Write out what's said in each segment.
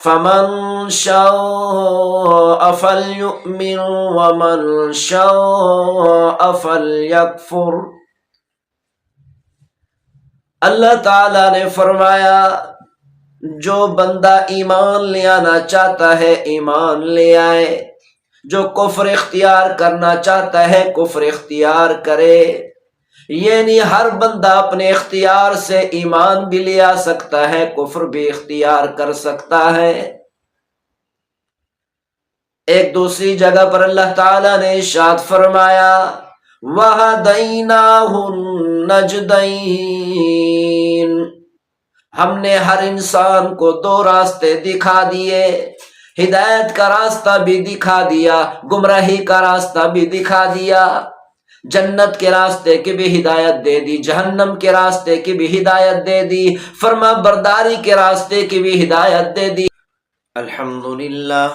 فمن شاء فلیؤمن ومن شاء فلیکفر۔ اللہ تعالیٰ نے فرمایا جو بندہ ایمان لے آنا چاہتا ہے ایمان لے آئے، جو کفر اختیار کرنا چاہتا ہے کفر اختیار کرے۔ یعنی ہر بندہ اپنے اختیار سے ایمان بھی لے آ سکتا ہے، کفر بھی اختیار کر سکتا ہے۔ ایک دوسری جگہ پر اللہ تعالیٰ نے ارشاد فرمایا وَهَدَيْنَاهُ النَّجْدَيْنِ، ہم نے ہر انسان کو دو راستے دکھا دیے، ہدایت کا راستہ بھی دکھا دیا، گمراہی کا راستہ بھی دکھا دیا، جنت کے راستے کی بھی ہدایت دے دی، جہنم کے راستے کی بھی ہدایت دے دی، فرما برداری کے راستے کی بھی ہدایت دے دی۔ الحمدللہ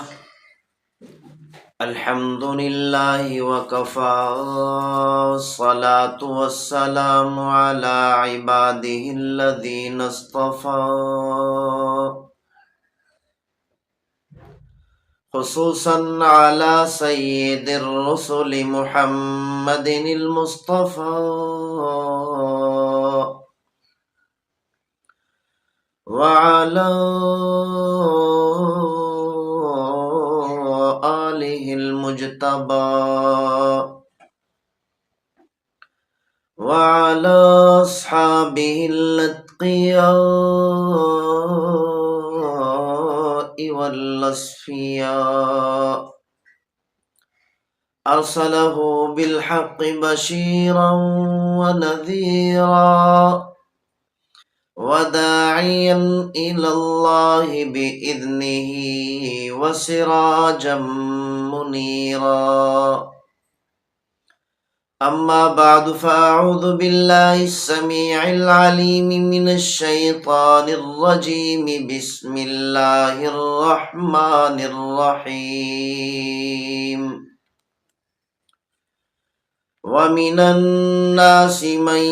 الحمدللہ وکفا، الصلاة والسلام علی عبادہ الذین اصطفی، خصوصاً علی سید الرسل محمد المصطفى وعلى آلہ المجتبى وعلى أصحابه الأتقياء والأصفياء، أرسله بالحق بشيرا ونذيرا وداعيا إلى الله بإذنه وسراجا منيرا۔ أما بعد فأعوذ بالله السميع العليم من الشيطان الرجيم، بسم الله الرحمن الرحيم۔ ومن الناس من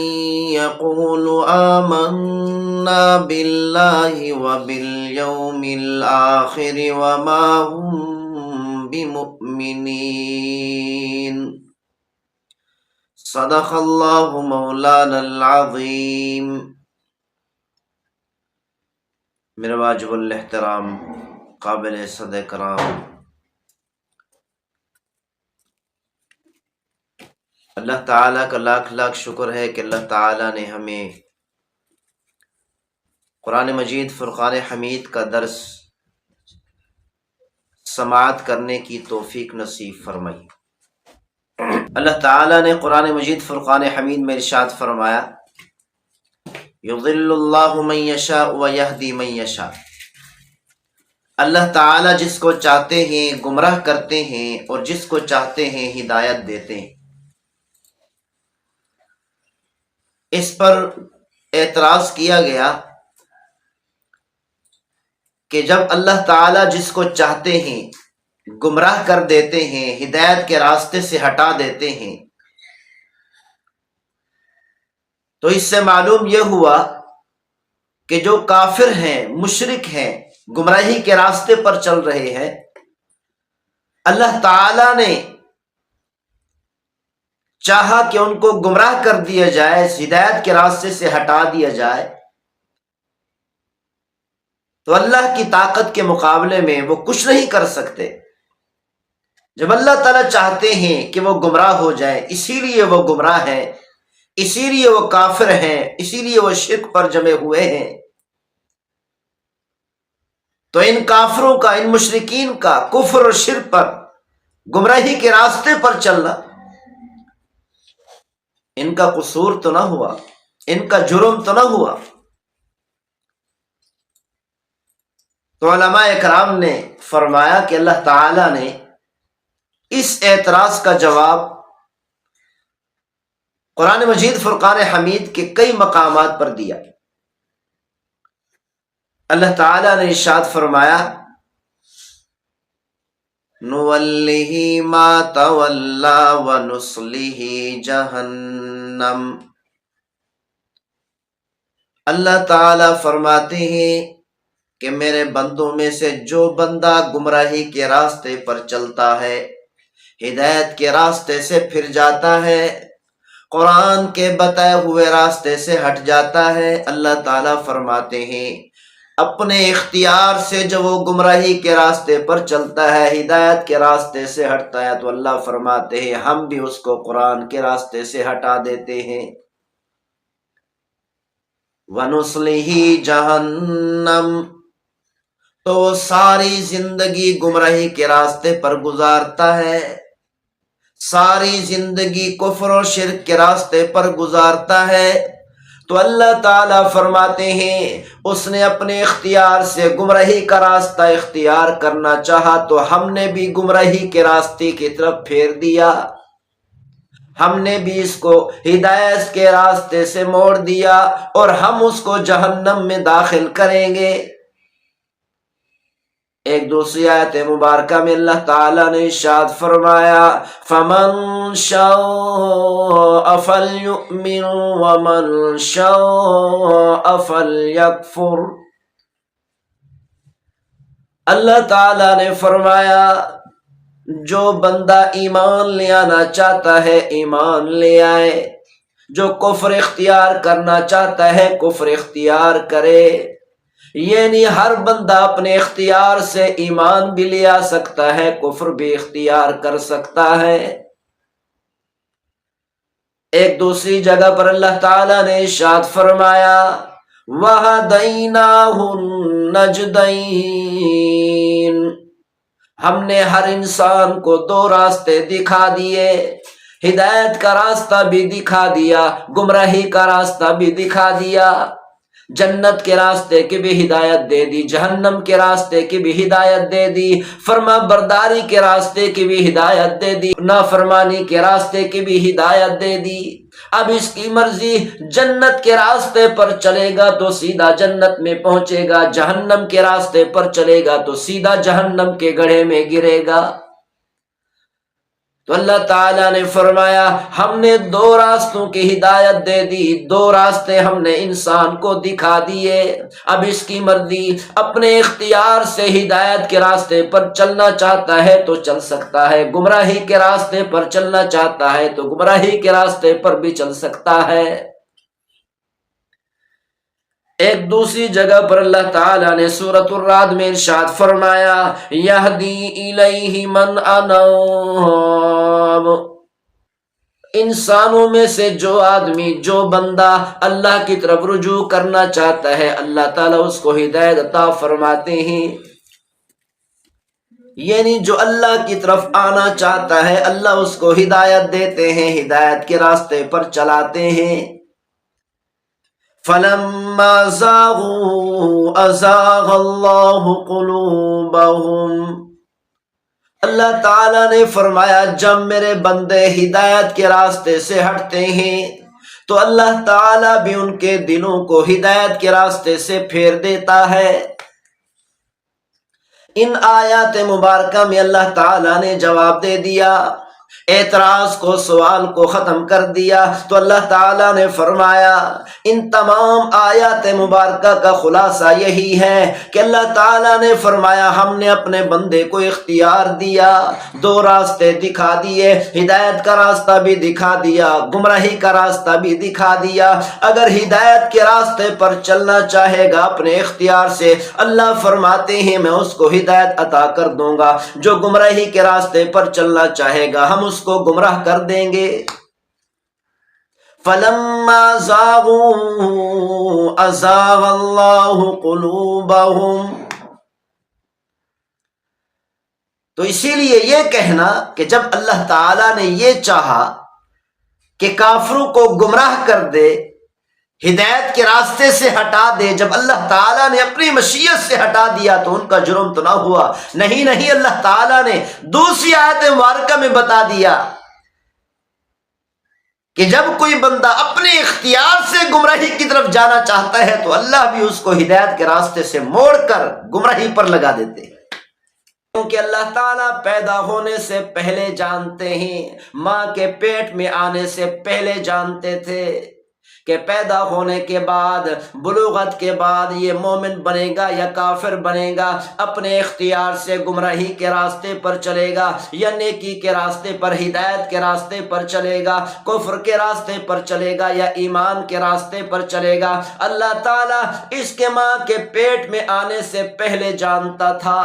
يقول آمنا بالله وباليوم الآخر وما هم بمؤمنين، صدق اللہ مولانا العظیم۔ میرے واجب الاحترام قابل صد کرام، اللہ تعالیٰ کا لاکھ لاکھ شکر ہے کہ اللہ تعالیٰ نے ہمیں قرآن مجید فرقان حمید کا درس سماعت کرنے کی توفیق نصیب فرمائی۔ اللہ تعالیٰ نے قرآن مجید فرقان حمید میں ارشاد فرمایا یضل اللہ من یشاء ویہدی من یشاء، اللہ تعالیٰ جس کو چاہتے ہیں گمراہ کرتے ہیں اور جس کو چاہتے ہیں ہدایت دیتے ہیں۔ اس پر اعتراض کیا گیا کہ جب اللہ تعالیٰ جس کو چاہتے ہیں گمراہ کر دیتے ہیں، ہدایت کے راستے سے ہٹا دیتے ہیں، تو اس سے معلوم یہ ہوا کہ جو کافر ہیں، مشرک ہیں، گمراہی کے راستے پر چل رہے ہیں، اللہ تعالیٰ نے چاہا کہ ان کو گمراہ کر دیا جائے، ہدایت کے راستے سے ہٹا دیا جائے، تو اللہ کی طاقت کے مقابلے میں وہ کچھ نہیں کر سکتے۔ جب اللہ تعالیٰ چاہتے ہیں کہ وہ گمراہ ہو جائے، اسی لیے وہ گمراہ ہیں، اسی لیے وہ کافر ہیں، اسی لیے وہ شرک پر جمے ہوئے ہیں۔ تو ان کافروں کا، ان مشرکین کا کفر اور شرک پر، گمراہی کے راستے پر چلنا ان کا قصور تو نہ ہوا، ان کا جرم تو نہ ہوا۔ تو علماء اکرام نے فرمایا کہ اللہ تعالیٰ نے اس اعتراض کا جواب قرآن مجید فرقان حمید کے کئی مقامات پر دیا۔ اللہ تعالیٰ نے ارشاد فرمایا نُوَلِّهِ مَا تَوَلَّى وَنُصْلِهِ جَهَنَّمَ، اللہ تعالیٰ فرماتے ہیں کہ میرے بندوں میں سے جو بندہ گمراہی کے راستے پر چلتا ہے، ہدایت کے راستے سے پھر جاتا ہے، قرآن کے بتائے ہوئے راستے سے ہٹ جاتا ہے، اللہ تعالیٰ فرماتے ہیں اپنے اختیار سے جب وہ گمراہی کے راستے پر چلتا ہے، ہدایت کے راستے سے ہٹتا ہے، تو اللہ فرماتے ہیں ہم بھی اس کو قرآن کے راستے سے ہٹا دیتے ہیں۔ وَنُصْلِهِ جَهَنَّمَ، تو وہ ساری زندگی گمراہی کے راستے پر گزارتا ہے، ساری زندگی کفر و شرک کے راستے پر گزارتا ہے، تو اللہ تعالیٰ فرماتے ہیں اس نے اپنے اختیار سے گمراہی کا راستہ اختیار کرنا چاہا تو ہم نے بھی گمراہی کے راستے کی طرف پھیر دیا، ہم نے بھی اس کو ہدایت کے راستے سے موڑ دیا اور ہم اس کو جہنم میں داخل کریں گے۔ ایک دوسری آیت مبارکہ میں اللہ تعالیٰ نے ارشاد فرمایا فَمَن شَاءَ فَلْيُؤْمِنْ وَمَن شَاءَ فَلْيَكْفُرْ۔ اللہ تعالیٰ نے فرمایا جو بندہ ایمان لے آنا چاہتا ہے ایمان لے آئے، جو کفر اختیار کرنا چاہتا ہے کفر اختیار کرے، یعنی ہر بندہ اپنے اختیار سے ایمان بھی لے آ سکتا ہے، کفر بھی اختیار کر سکتا ہے۔ ایک دوسری جگہ پر اللہ تعالیٰ نے ارشاد فرمایا وَهَدَيْنَاهُ النَّجْدَيْنِ، ہم نے ہر انسان کو دو راستے دکھا دیے، ہدایت کا راستہ بھی دکھا دیا، گمراہی کا راستہ بھی دکھا دیا، جنت کے راستے کی بھی ہدایت دے دی، جہنم کے راستے کی بھی ہدایت دے دی، فرما برداری کے راستے کی بھی ہدایت دے دی، نافرمانی کے راستے کی بھی ہدایت دے دی۔ اب اس کی مرضی، جنت کے راستے پر چلے گا تو سیدھا جنت میں پہنچے گا، جہنم کے راستے پر چلے گا تو سیدھا جہنم کے گڑھے میں گرے گا۔ تو اللہ تعالیٰ نے فرمایا ہم نے دو راستوں کی ہدایت دے دی، دو راستے ہم نے انسان کو دکھا دیے، اب اس کی مرضی، اپنے اختیار سے ہدایت کے راستے پر چلنا چاہتا ہے تو چل سکتا ہے، گمراہی کے راستے پر چلنا چاہتا ہے تو گمراہی کے راستے پر بھی چل سکتا ہے۔ ایک دوسری جگہ پر اللہ تعالیٰ نے سورۃ الرعد میں ارشاد فرمایا یہدی الیہ من اناب، انسانوں میں سے جو آدمی جو بندہ اللہ کی طرف رجوع کرنا چاہتا ہے اللہ تعالیٰ اس کو ہدایت عطا فرماتے ہیں، یعنی جو اللہ کی طرف آنا چاہتا ہے اللہ اس کو ہدایت دیتے ہیں، ہدایت کے راستے پر چلاتے ہیں۔ فَلَمَّا زَاغُوا أَزَاغَ اللَّهُ قُلُوبَهُمْ، اللہ تعالیٰ نے فرمایا جب میرے بندے ہدایت کے راستے سے ہٹتے ہیں تو اللہ تعالیٰ بھی ان کے دلوں کو ہدایت کے راستے سے پھیر دیتا ہے۔ ان آیات مبارکہ میں اللہ تعالیٰ نے جواب دے دیا، اعتراض کو سوال کو ختم کر دیا، تو اللہ تعالیٰ نے فرمایا ان تمام آیات مبارکہ کا خلاصہ یہی ہے کہ اللہ تعالیٰ نے فرمایا ہم نے اپنے بندے کو اختیار دیا، دو راستے دکھا دیے، ہدایت کا راستہ بھی دکھا دیا، گمراہی کا راستہ بھی دکھا دیا، اگر ہدایت کے راستے پر چلنا چاہے گا اپنے اختیار سے اللہ فرماتے ہیں میں اس کو ہدایت عطا کر دوں گا، جو گمراہی کے راستے پر چلنا چاہے گا ہم اس کو گمراہ کر دیں گے۔ فَلَمَّا زَاغُوا أَزَاغَ اللَّهُ قُلُوبَهُمْ، تو اسی لیے یہ کہنا کہ جب اللہ تعالیٰ نے یہ چاہا کہ کافروں کو گمراہ کر دے، ہدایت کے راستے سے ہٹا دے، جب اللہ تعالیٰ نے اپنی مشیت سے ہٹا دیا تو ان کا جرم تو نہ ہوا، نہیں اللہ تعالیٰ نے دوسری آیت مبارکہ میں بتا دیا کہ جب کوئی بندہ اپنے اختیار سے گمراہی کی طرف جانا چاہتا ہے تو اللہ بھی اس کو ہدایت کے راستے سے موڑ کر گمراہی پر لگا دیتے ہیں، کیونکہ اللہ تعالیٰ پیدا ہونے سے پہلے جانتے ہیں، ماں کے پیٹ میں آنے سے پہلے جانتے تھے، کہ پیدا ہونے کے بعد بلوغت کے بعد یہ مومن بنے گا یا کافر بنے گا، اپنے اختیار سے گمراہی کے راستے پر چلے گا یا نیکی کے راستے پر، ہدایت کے راستے پر چلے گا، کفر کے راستے پر چلے گا یا ایمان کے راستے پر چلے گا، اللہ تعالیٰ اس کے ماں کے پیٹ میں آنے سے پہلے جانتا تھا۔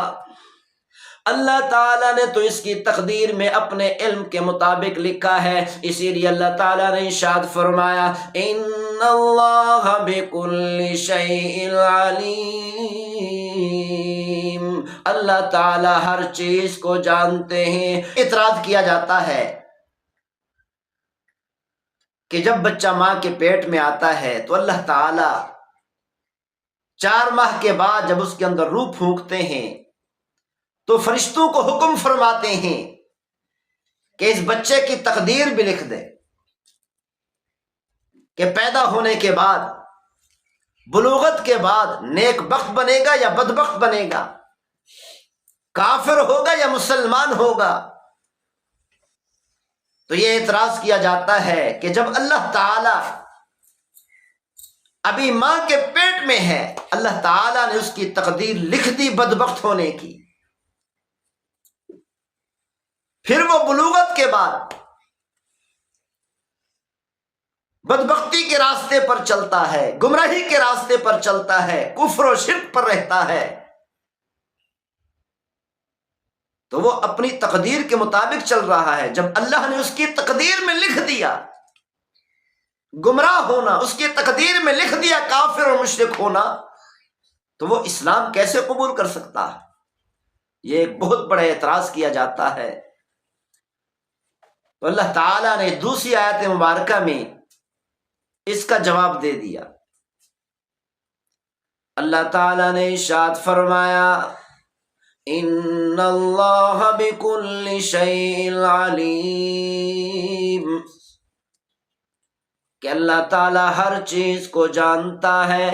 اللہ تعالیٰ نے تو اس کی تقدیر میں اپنے علم کے مطابق لکھا ہے، اسی لیے اللہ تعالیٰ نے ارشاد فرمایا ان اللہ بکل شیء علیم، اللہ تعالیٰ ہر چیز کو جانتے ہیں۔ اعتراض کیا جاتا ہے کہ جب بچہ ماں کے پیٹ میں آتا ہے تو اللہ تعالیٰ 4 ماہ کے بعد جب اس کے اندر روح پھونکتے ہیں تو فرشتوں کو حکم فرماتے ہیں کہ اس بچے کی تقدیر بھی لکھ دے کہ پیدا ہونے کے بعد، بلوغت کے بعد نیک بخت بنے گا یا بدبخت بنے گا، کافر ہوگا یا مسلمان ہوگا۔ تو یہ اعتراض کیا جاتا ہے کہ جب اللہ تعالی ابھی ماں کے پیٹ میں ہے، اللہ تعالی نے اس کی تقدیر لکھ دی بدبخت ہونے کی، پھر وہ بلوغت کے بعد بدبختی کے راستے پر چلتا ہے، گمراہی کے راستے پر چلتا ہے، کفر و شرک پر رہتا ہے، تو وہ اپنی تقدیر کے مطابق چل رہا ہے۔ جب اللہ نے اس کی تقدیر میں لکھ دیا گمراہ ہونا، اس کی تقدیر میں لکھ دیا کافر اور مشرک ہونا، تو وہ اسلام کیسے قبول کر سکتا ہے؟ یہ ایک بہت بڑا اعتراض کیا جاتا ہے۔ تو اللہ تعالیٰ نے دوسری آیت مبارکہ میں اس کا جواب دے دیا۔ اللہ تعالیٰ نے ارشاد فرمایا ان اللہ بکل شیء علیم، کہ اللہ تعالیٰ ہر چیز کو جانتا ہے۔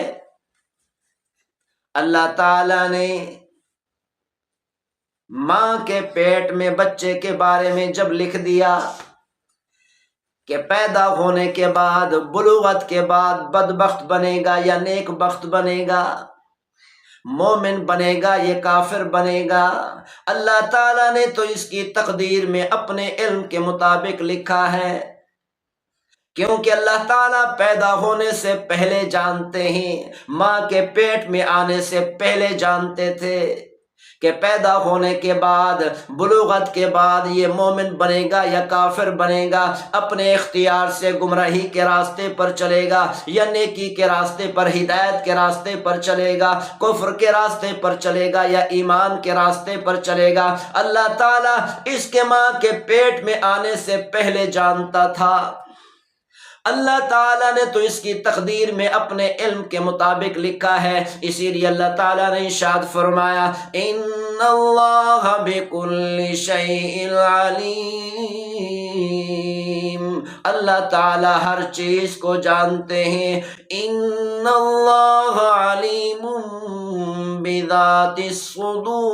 اللہ تعالیٰ نے ماں کے پیٹ میں بچے کے بارے میں جب لکھ دیا کہ پیدا ہونے کے بعد، بلوغت کے بعد بدبخت بنے گا یا نیک بخت بنے گا، مومن بنے گا یہ کافر بنے گا، اللہ تعالیٰ نے تو اس کی تقدیر میں اپنے علم کے مطابق لکھا ہے، کیونکہ اللہ تعالیٰ پیدا ہونے سے پہلے جانتے ہیں، ماں کے پیٹ میں آنے سے پہلے جانتے تھے کہ پیدا ہونے کے بعد، بلوغت کے بعد یہ مومن بنے گا یا کافر بنے گا، اپنے اختیار سے گمراہی کے راستے پر چلے گا یا نیکی کے راستے پر، ہدایت کے راستے پر چلے گا، کفر کے راستے پر چلے گا یا ایمان کے راستے پر چلے گا۔ اللہ تعالیٰ اس کے ماں کے پیٹ میں آنے سے پہلے جانتا تھا۔ اللہ تعالیٰ نے تو اس کی تقدیر میں اپنے علم کے مطابق لکھا ہے، اسی لیے اللہ تعالیٰ نے ارشاد فرمایا ان اللہ بکل شیء علیم، اللہ تعالیٰ ہر چیز کو جانتے ہیں۔ ان اللہ علیم بذات الصدور،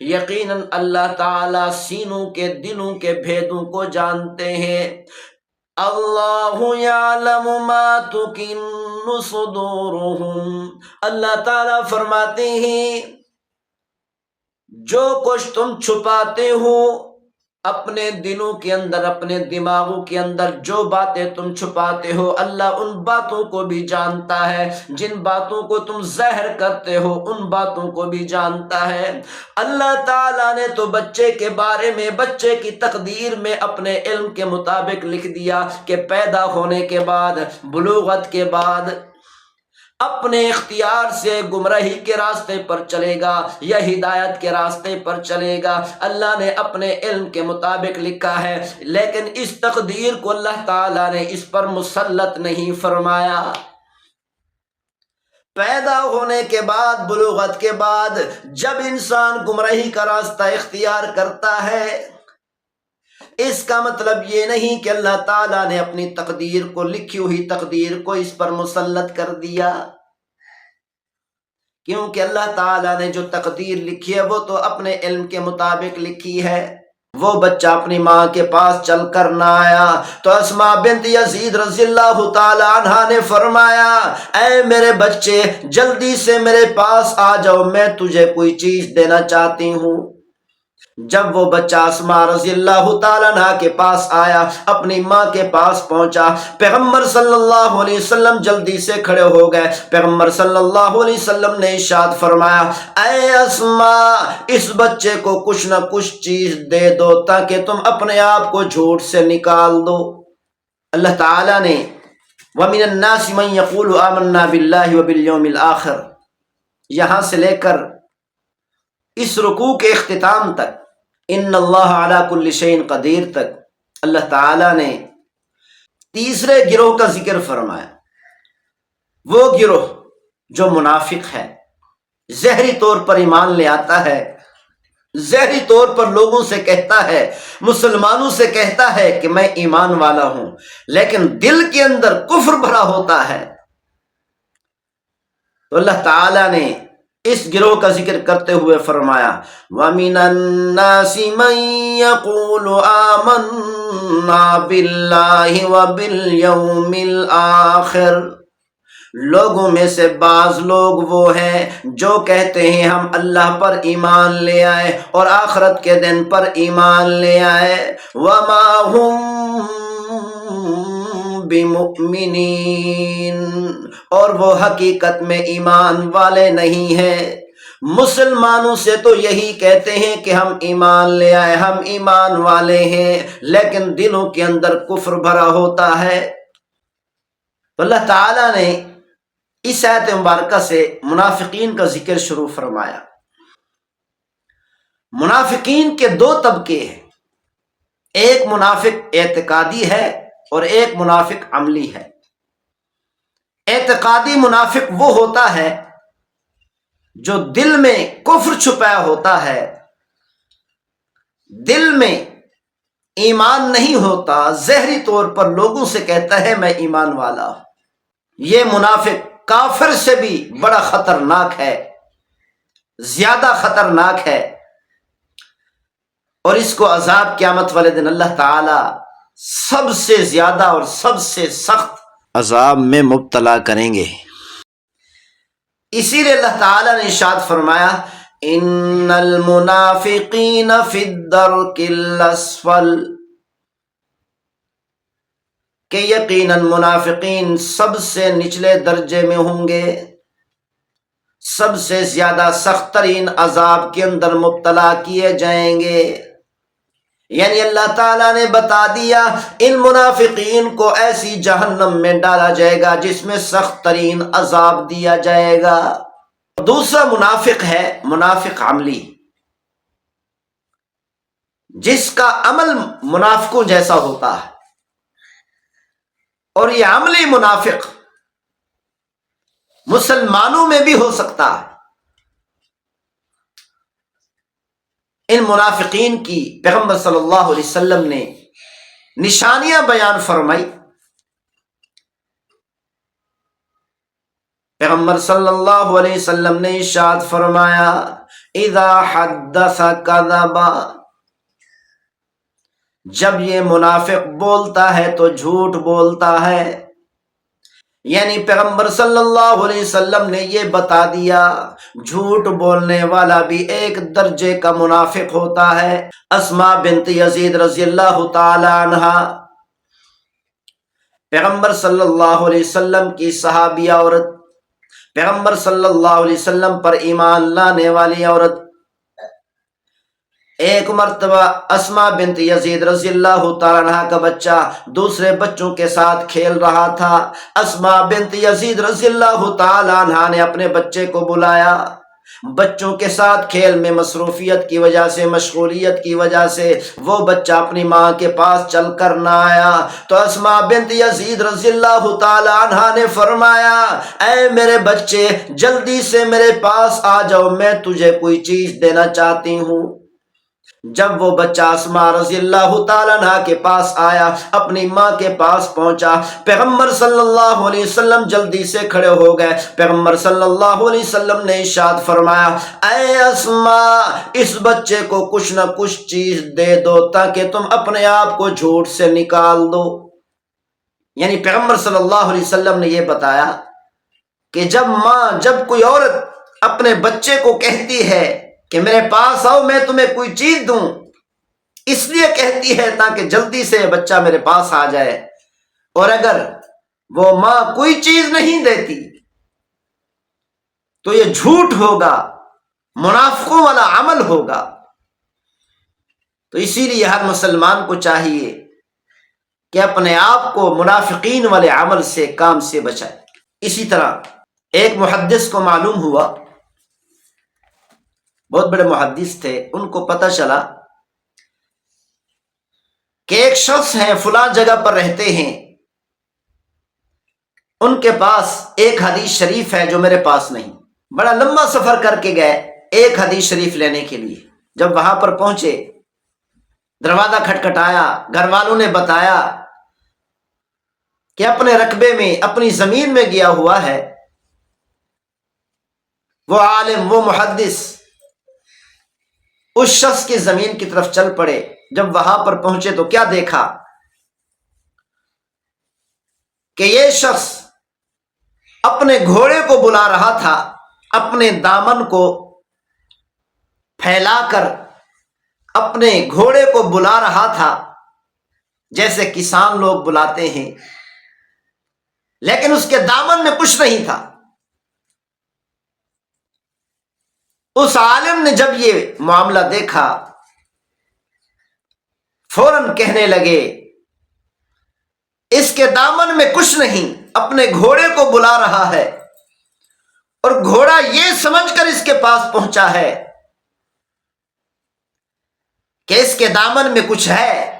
یقیناً اللہ تعالیٰ سینوں کے، دلوں کے بھیدوں کو جانتے ہیں۔ اللہ یعلم ما تکن صدورہم، اللہ تعالیٰ فرماتے ہیں جو کچھ تم چھپاتے ہو اپنے دلوں کے اندر، اپنے دماغوں کے اندر، جو باتیں تم چھپاتے ہو، اللہ ان باتوں کو بھی جانتا ہے۔ جن باتوں کو تم ظاہر کرتے ہو ان باتوں کو بھی جانتا ہے۔ اللہ تعالیٰ نے تو بچے کے بارے میں، بچے کی تقدیر میں اپنے علم کے مطابق لکھ دیا کہ پیدا ہونے کے بعد، بلوغت کے بعد اپنے اختیار سے گمراہی کے راستے پر چلے گا یا ہدایت کے راستے پر چلے گا، اللہ نے اپنے علم کے مطابق لکھا ہے، لیکن اس تقدیر کو اللہ تعالیٰ نے اس پر مسلط نہیں فرمایا۔ پیدا ہونے کے بعد، بلوغت کے بعد جب انسان گمراہی کا راستہ اختیار کرتا ہے، اس کا مطلب یہ نہیں کہ اللہ تعالیٰ نے اپنی تقدیر کو، لکھی ہوئی تقدیر کو اس پر مسلط کر دیا، کیونکہ اللہ تعالیٰ نے جو تقدیر لکھی ہے وہ تو اپنے علم کے مطابق لکھی ہے۔ وہ بچہ اپنی ماں کے پاس چل کر نہ آیا تو اسماء بنت یزید رضی اللہ تعالی عنہا نے فرمایا، اے میرے بچے جلدی سے میرے پاس آ جاؤ، میں تجھے کوئی چیز دینا چاہتی ہوں۔ جب وہ بچہ اسماء رضی اللہ تعالیٰ عنہ کے پاس آیا، اپنی ماں کے پاس پہنچا، پیغمبر صلی اللہ علیہ وسلم جلدی سے کھڑے ہو گئے۔ پیغمبر صلی اللہ علیہ وسلم نے ارشاد فرمایا، اے اسماء اس بچے کو کچھ نہ کچھ چیز دے دو تاکہ تم اپنے آپ کو جھوٹ سے نکال دو۔ اللہ تعالیٰ نے وَمِنَ النَّاسِ مَن يَقُولُ آمَنَّا بِاللَّهِ وَبِالْيَوْمِ الْآخِرِ یہاں سے لے کر اس رکوع کے اختتام تک، ان اللہ علی کل شیء قدیر تک، اللہ تعالیٰ نے تیسرے گروہ کا ذکر فرمایا۔ وہ گروہ جو منافق ہے، ظاہری طور پر ایمان لے آتا ہے، ظاہری طور پر لوگوں سے کہتا ہے، مسلمانوں سے کہتا ہے کہ میں ایمان والا ہوں، لیکن دل کے اندر کفر بھرا ہوتا ہے۔ تو اللہ تعالیٰ نے اس گروہ کا ذکر کرتے ہوئے فرمایا، وَمِنَ النَّاسِ مَن يَقُولُ آمَنَّا بِاللَّهِ وَبِالْيَوْمِ الْآخِرِ لوگوں میں سے بعض لوگ وہ ہیں جو کہتے ہیں ہم اللہ پر ایمان لے آئے اور آخرت کے دن پر ایمان لے آئے، وَمَا هُم بِمُؤْمِنِينَ اور وہ حقیقت میں ایمان والے نہیں ہیں۔ مسلمانوں سے تو یہی کہتے ہیں کہ ہم ایمان لے آئے، ہم ایمان والے ہیں، لیکن دلوں کے اندر کفر بھرا ہوتا ہے۔ تو اللہ تعالیٰ نے اس آیت مبارکہ سے منافقین کا ذکر شروع فرمایا۔ منافقین کے دو طبقے ہیں، ایک منافق اعتقادی ہے اور ایک منافق عملی ہے۔ اعتقادی منافق وہ ہوتا ہے جو دل میں کفر چھپایا ہوتا ہے، دل میں ایمان نہیں ہوتا، ظاہری طور پر لوگوں سے کہتا ہے میں ایمان والا ہوں۔ یہ منافق کافر سے بھی بڑا خطرناک ہے، زیادہ خطرناک ہے، اور اس کو عذاب قیامت والے دن اللہ تعالی سب سے زیادہ اور سب سے سخت عذاب میں مبتلا کریں گے۔ اسی لیے اللہ تعالیٰ نے ارشاد فرمایا، ان المنافقین فی الدرک الاسفل کہ یقیناً منافقین سب سے نچلے درجے میں ہوں گے، سب سے زیادہ سخت ترین عذاب کے اندر مبتلا کیے جائیں گے۔ یعنی اللہ تعالیٰ نے بتا دیا ان منافقین کو ایسی جہنم میں ڈالا جائے گا جس میں سخت ترین عذاب دیا جائے گا۔ دوسرا منافق ہے منافق عملی، جس کا عمل منافقوں جیسا ہوتا ہے، اور یہ عملی منافق مسلمانوں میں بھی ہو سکتا ہے۔ ان منافقین کی پیغمبر صلی اللہ علیہ وسلم نے نشانیاں بیان فرمائی۔ پیغمبر صلی اللہ علیہ وسلم نے ارشاد فرمایا، اذا حدث کذب جب یہ منافق بولتا ہے تو جھوٹ بولتا ہے۔ یعنی پیغمبر صلی اللہ علیہ وسلم نے یہ بتا دیا جھوٹ بولنے والا بھی ایک درجے کا منافق ہوتا ہے۔ اسماء بنت یزید رضی اللہ تعالی عنہا پیغمبر صلی اللہ علیہ وسلم کی صحابیہ عورت، پیغمبر صلی اللہ علیہ وسلم پر ایمان لانے والی عورت، ایک مرتبہ اسماء بنت یزید رضی اللہ تعالیٰ عنہ کا بچہ دوسرے بچوں کے ساتھ کھیل رہا تھا۔ اسماء بنت یزید رضی اللہ تعالیٰ عنہ نے اپنے بچے کو بلایا، بچوں کے ساتھ کھیل میں مصروفیت کی وجہ سے، مشغولیت کی وجہ سے وہ بچہ اپنی ماں کے پاس چل کر نہ آیا تو اسماء بنت یزید رضی اللہ تعالیٰ عنہ نے فرمایا، اے میرے بچے جلدی سے میرے پاس آ جاؤ، میں تجھے کوئی چیز دینا چاہتی ہوں۔ جب وہ بچہ اسماء رضی اللہ تعالیٰ عنہ کے پاس آیا، اپنی ماں کے پاس پہنچا، پیغمبر صلی اللہ علیہ وسلم جلدی سے کھڑے ہو گئے۔ پیغمبر صلی اللہ علیہ وسلم نے ارشاد فرمایا، اے اسماء، اس بچے کو کچھ نہ کچھ چیز دے دو تاکہ تم اپنے آپ کو جھوٹ سے نکال دو۔ یعنی پیغمبر صلی اللہ علیہ وسلم نے یہ بتایا کہ جب کوئی عورت اپنے بچے کو کہتی ہے کہ میرے پاس آؤ میں تمہیں کوئی چیز دوں، اس لیے کہتی ہے تاکہ جلدی سے بچہ میرے پاس آ جائے، اور اگر وہ ماں کوئی چیز نہیں دیتی تو یہ جھوٹ ہوگا، منافقوں والا عمل ہوگا۔ تو اسی لیے ہر مسلمان کو چاہیے کہ اپنے آپ کو منافقین والے عمل سے، کام سے بچائے۔ اسی طرح ایک محدث کو معلوم ہوا، بہت بڑے محدث تھے، ان کو پتہ چلا کہ ایک شخص ہیں فلاں جگہ پر رہتے ہیں، ان کے پاس ایک حدیث شریف ہے جو میرے پاس نہیں۔ بڑا لمبا سفر کر کے گئے ایک حدیث شریف لینے کے لیے۔ جب وہاں پر پہنچے، دروازہ کھٹکھٹایا، گھر والوں نے بتایا کہ اپنے رقبے میں، اپنی زمین میں گیا ہوا ہے۔ وہ عالم، وہ محدث اس شخص کی زمین کی طرف چل پڑے۔ جب وہاں پر پہنچے تو کیا دیکھا کہ یہ شخص اپنے گھوڑے کو بلا رہا تھا، اپنے دامن کو پھیلا کر اپنے گھوڑے کو بلا رہا تھا، جیسے کسان لوگ بلاتے ہیں، لیکن اس کے دامن میں کچھ نہیں تھا۔ اس عالم نے جب یہ معاملہ دیکھا، فوراً کہنے لگے اس کے دامن میں کچھ نہیں، اپنے گھوڑے کو بلا رہا ہے، اور گھوڑا یہ سمجھ کر اس کے پاس پہنچا ہے کہ اس کے دامن میں کچھ ہے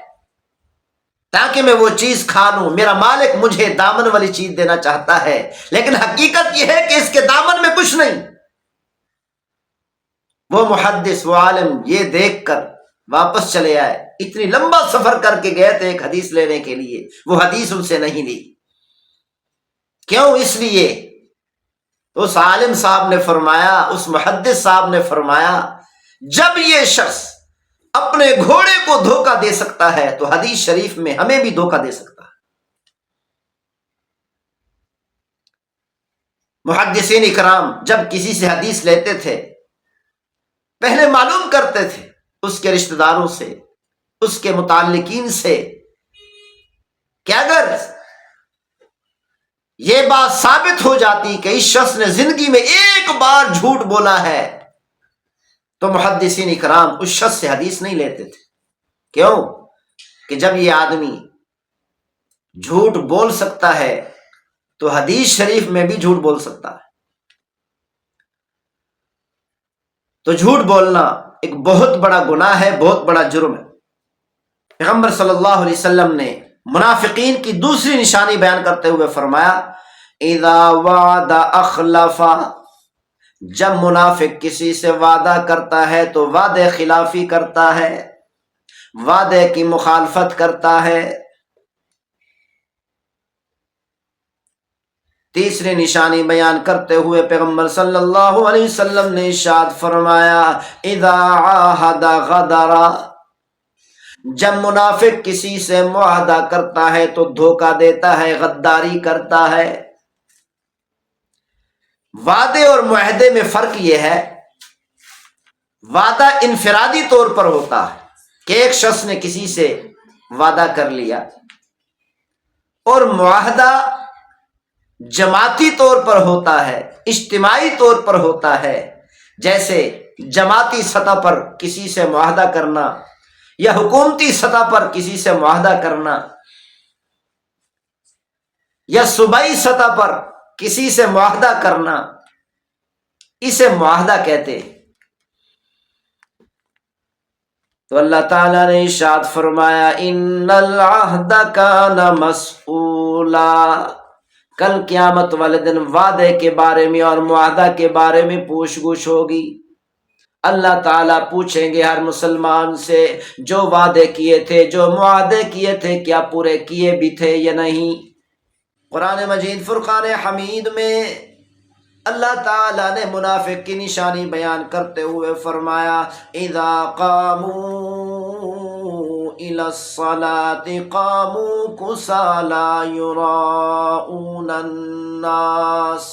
تاکہ میں وہ چیز کھا لوں، میرا مالک مجھے دامن والی چیز دینا چاہتا ہے، لیکن حقیقت یہ ہے کہ اس کے دامن میں کچھ نہیں۔ وہ محدث، وہ عالم یہ دیکھ کر واپس چلے آئے۔ اتنی لمبا سفر کر کے گئے تھے ایک حدیث لینے کے لیے، وہ حدیث ان سے نہیں لی۔ کیوں؟ اس لیے اس عالم صاحب نے فرمایا، اس محدث صاحب نے فرمایا، جب یہ شخص اپنے گھوڑے کو دھوکہ دے سکتا ہے تو حدیث شریف میں ہمیں بھی دھوکہ دے سکتا ہے۔ محدثین اکرام جب کسی سے حدیث لیتے تھے، پہلے معلوم کرتے تھے اس کے رشتہ داروں سے، اس کے متعلقین سے، کہ اگر یہ بات ثابت ہو جاتی کہ اس شخص نے زندگی میں ایک بار جھوٹ بولا ہے تو محدثین اکرام اس شخص سے حدیث نہیں لیتے تھے۔ کیوں؟ کہ جب یہ آدمی جھوٹ بول سکتا ہے تو حدیث شریف میں بھی جھوٹ بول سکتا ہے۔ تو جھوٹ بولنا ایک بہت بڑا گناہ ہے، بہت بڑا جرم ہے۔ پیغمبر صلی اللہ علیہ وسلم نے منافقین کی دوسری نشانی بیان کرتے ہوئے فرمایا، اذا وعد اخلف، جب منافق کسی سے وعدہ کرتا ہے تو وعدے خلافی کرتا ہے، وعدے کی مخالفت کرتا ہے۔ تیسری نشانی بیان کرتے ہوئے پیغمبر صلی اللہ علیہ وسلم نے ارشاد فرمایا، اذا عاہد غدر، جب منافق کسی سے معاہدہ کرتا ہے تو دھوکہ دیتا ہے، غداری کرتا ہے۔ وعدے اور معاہدے میں فرق یہ ہے، وعدہ انفرادی طور پر ہوتا ہے کہ ایک شخص نے کسی سے وعدہ کر لیا، اور معاہدہ جماعتی طور پر ہوتا ہے، اجتماعی طور پر ہوتا ہے، جیسے جماعتی سطح پر کسی سے معاہدہ کرنا یا حکومتی سطح پر کسی سے معاہدہ کرنا یا صوبائی سطح پر کسی سے معاہدہ کرنا، اسے معاہدہ کہتے ہیں۔ تو اللہ تعالیٰ نے ارشاد فرمایا، ان العہد کان مسئولا، کل قیامت والے دن وعدے کے بارے میں اور معاہدہ کے بارے میں پوچھ گچھ ہوگی۔ اللہ تعالیٰ پوچھیں گے ہر مسلمان سے جو وعدے کیے تھے، جو معاہدے کیے تھے، کیا پورے کیے بھی تھے یا نہیں؟ قرآن مجید فرقان حمید میں اللہ تعالیٰ نے منافق کی نشانی بیان کرتے ہوئے فرمایا اذا قاموا الى الصلاة قاموا كسالى يراؤون الناس،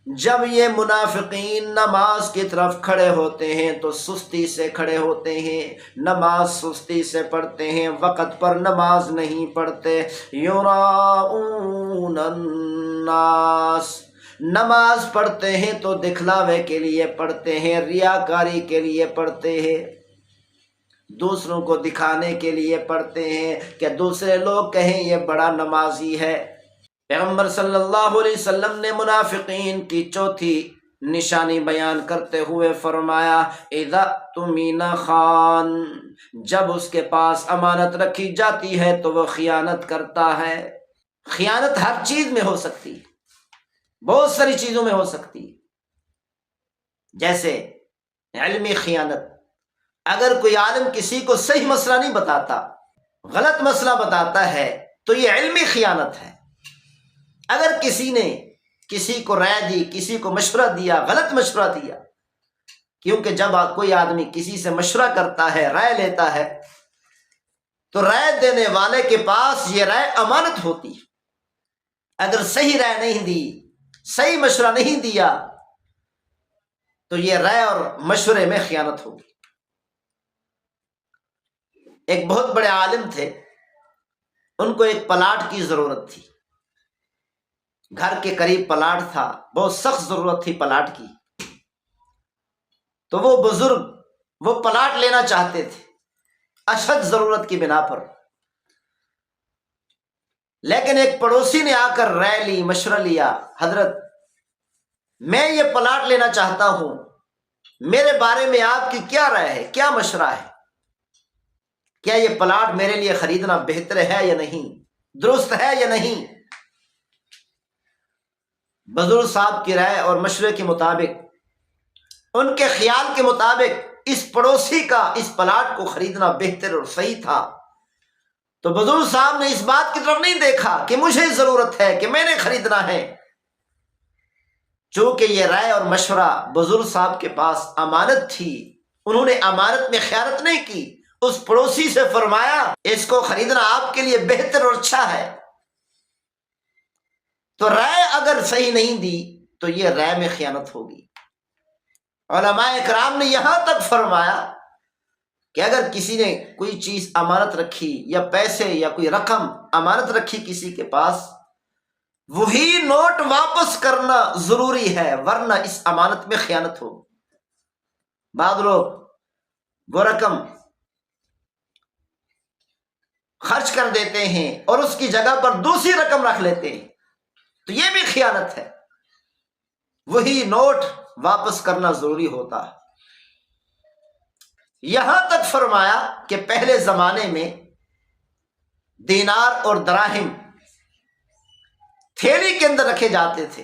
جب یہ منافقین نماز کی طرف کھڑے ہوتے ہیں تو سستی سے کھڑے ہوتے ہیں، نماز سستی سے پڑھتے ہیں، وقت پر نماز نہیں پڑھتے۔ یراؤون الناس، نماز پڑھتے ہیں تو دکھلاوے کے لیے پڑھتے ہیں، ریاکاری کے لیے پڑھتے ہیں، دوسروں کو دکھانے کے لیے پڑھتے ہیں کہ دوسرے لوگ کہیں یہ بڑا نمازی ہے۔ پیغمبر صلی اللہ علیہ وسلم نے منافقین کی چوتھی نشانی بیان کرتے ہوئے فرمایا اذا اؤتمن خان، جب اس کے پاس امانت رکھی جاتی ہے تو وہ خیانت کرتا ہے۔ خیانت ہر چیز میں ہو سکتی ہے، بہت ساری چیزوں میں ہو سکتی ہے، جیسے علمی خیانت، اگر کوئی عالم کسی کو صحیح مسئلہ نہیں بتاتا، غلط مسئلہ بتاتا ہے تو یہ علمی خیانت ہے۔ اگر کسی نے کسی کو رائے دی، کسی کو مشورہ دیا، غلط مشورہ دیا، کیونکہ جب کوئی آدمی کسی سے مشورہ کرتا ہے، رائے لیتا ہے، تو رائے دینے والے کے پاس یہ رائے امانت ہوتی ہے۔ اگر صحیح رائے نہیں دی، صحیح مشورہ نہیں دیا تو یہ رائے اور مشورے میں خیانت ہوگی۔ ایک بہت بڑے عالم تھے، ان کو ایک پلاٹ کی ضرورت تھی، گھر کے قریب پلاٹ تھا، بہت سخت ضرورت تھی پلاٹ کی، تو وہ بزرگ وہ پلاٹ لینا چاہتے تھے اشد ضرورت کی بنا پر، لیکن ایک پڑوسی نے آ کر رائے لی، مشورہ لیا، حضرت میں یہ پلاٹ لینا چاہتا ہوں، میرے بارے میں آپ کی کیا رائے ہے، کیا مشورہ ہے، کیا یہ پلاٹ میرے لیے خریدنا بہتر ہے یا نہیں، درست ہے یا نہیں؟ بزرگ صاحب کی رائے اور مشورے کے مطابق، ان کے خیال کے مطابق اس پڑوسی کا اس پلاٹ کو خریدنا بہتر اور صحیح تھا، تو بزرگ صاحب نے اس بات کی طرف نہیں دیکھا کہ مجھے ضرورت ہے، کہ میں نے خریدنا ہے، چونکہ یہ رائے اور مشورہ بزرگ صاحب کے پاس امانت تھی، انہوں نے امانت میں خیانت نہیں کی، اس پڑوسی سے فرمایا اس کو خریدنا آپ کے لیے بہتر اور اچھا ہے، تو رائے اگر صحیح نہیں دی تو یہ رائے میں خیانت ہوگی۔ علماء اکرام نے یہاں تک فرمایا کہ اگر کسی نے کوئی چیز امانت رکھی، یا پیسے یا کوئی رقم امانت رکھی کسی کے پاس، وہی نوٹ واپس کرنا ضروری ہے، ورنہ اس امانت میں خیانت ہو۔ بعض لوگ وہ رقم خرچ کر دیتے ہیں اور اس کی جگہ پر دوسری رقم رکھ لیتے ہیں، تو یہ بھی خیانت ہے، وہی نوٹ واپس کرنا ضروری ہوتا ہے۔ یہاں تک فرمایا کہ پہلے زمانے میں دینار اور دراہم تھیلی کے اندر رکھے جاتے تھے،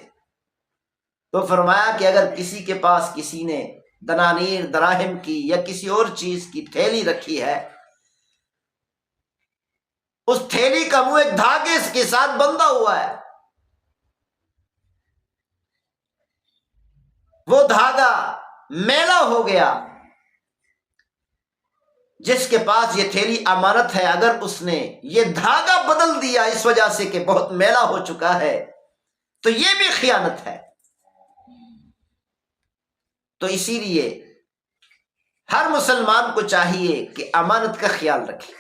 تو فرمایا کہ اگر کسی کے پاس کسی نے دنانیر، دراہم کی یا کسی اور چیز کی تھیلی رکھی ہے، اس تھیلی کا منہ ایک دھاگے کے ساتھ بندھا ہوا ہے، وہ دھاگا میلا ہو گیا، جس کے پاس یہ تھیلی امانت ہے، اگر اس نے یہ دھاگا بدل دیا اس وجہ سے کہ بہت میلا ہو چکا ہے، تو یہ بھی خیانت ہے۔ تو اسی لیے ہر مسلمان کو چاہیے کہ امانت کا خیال رکھے۔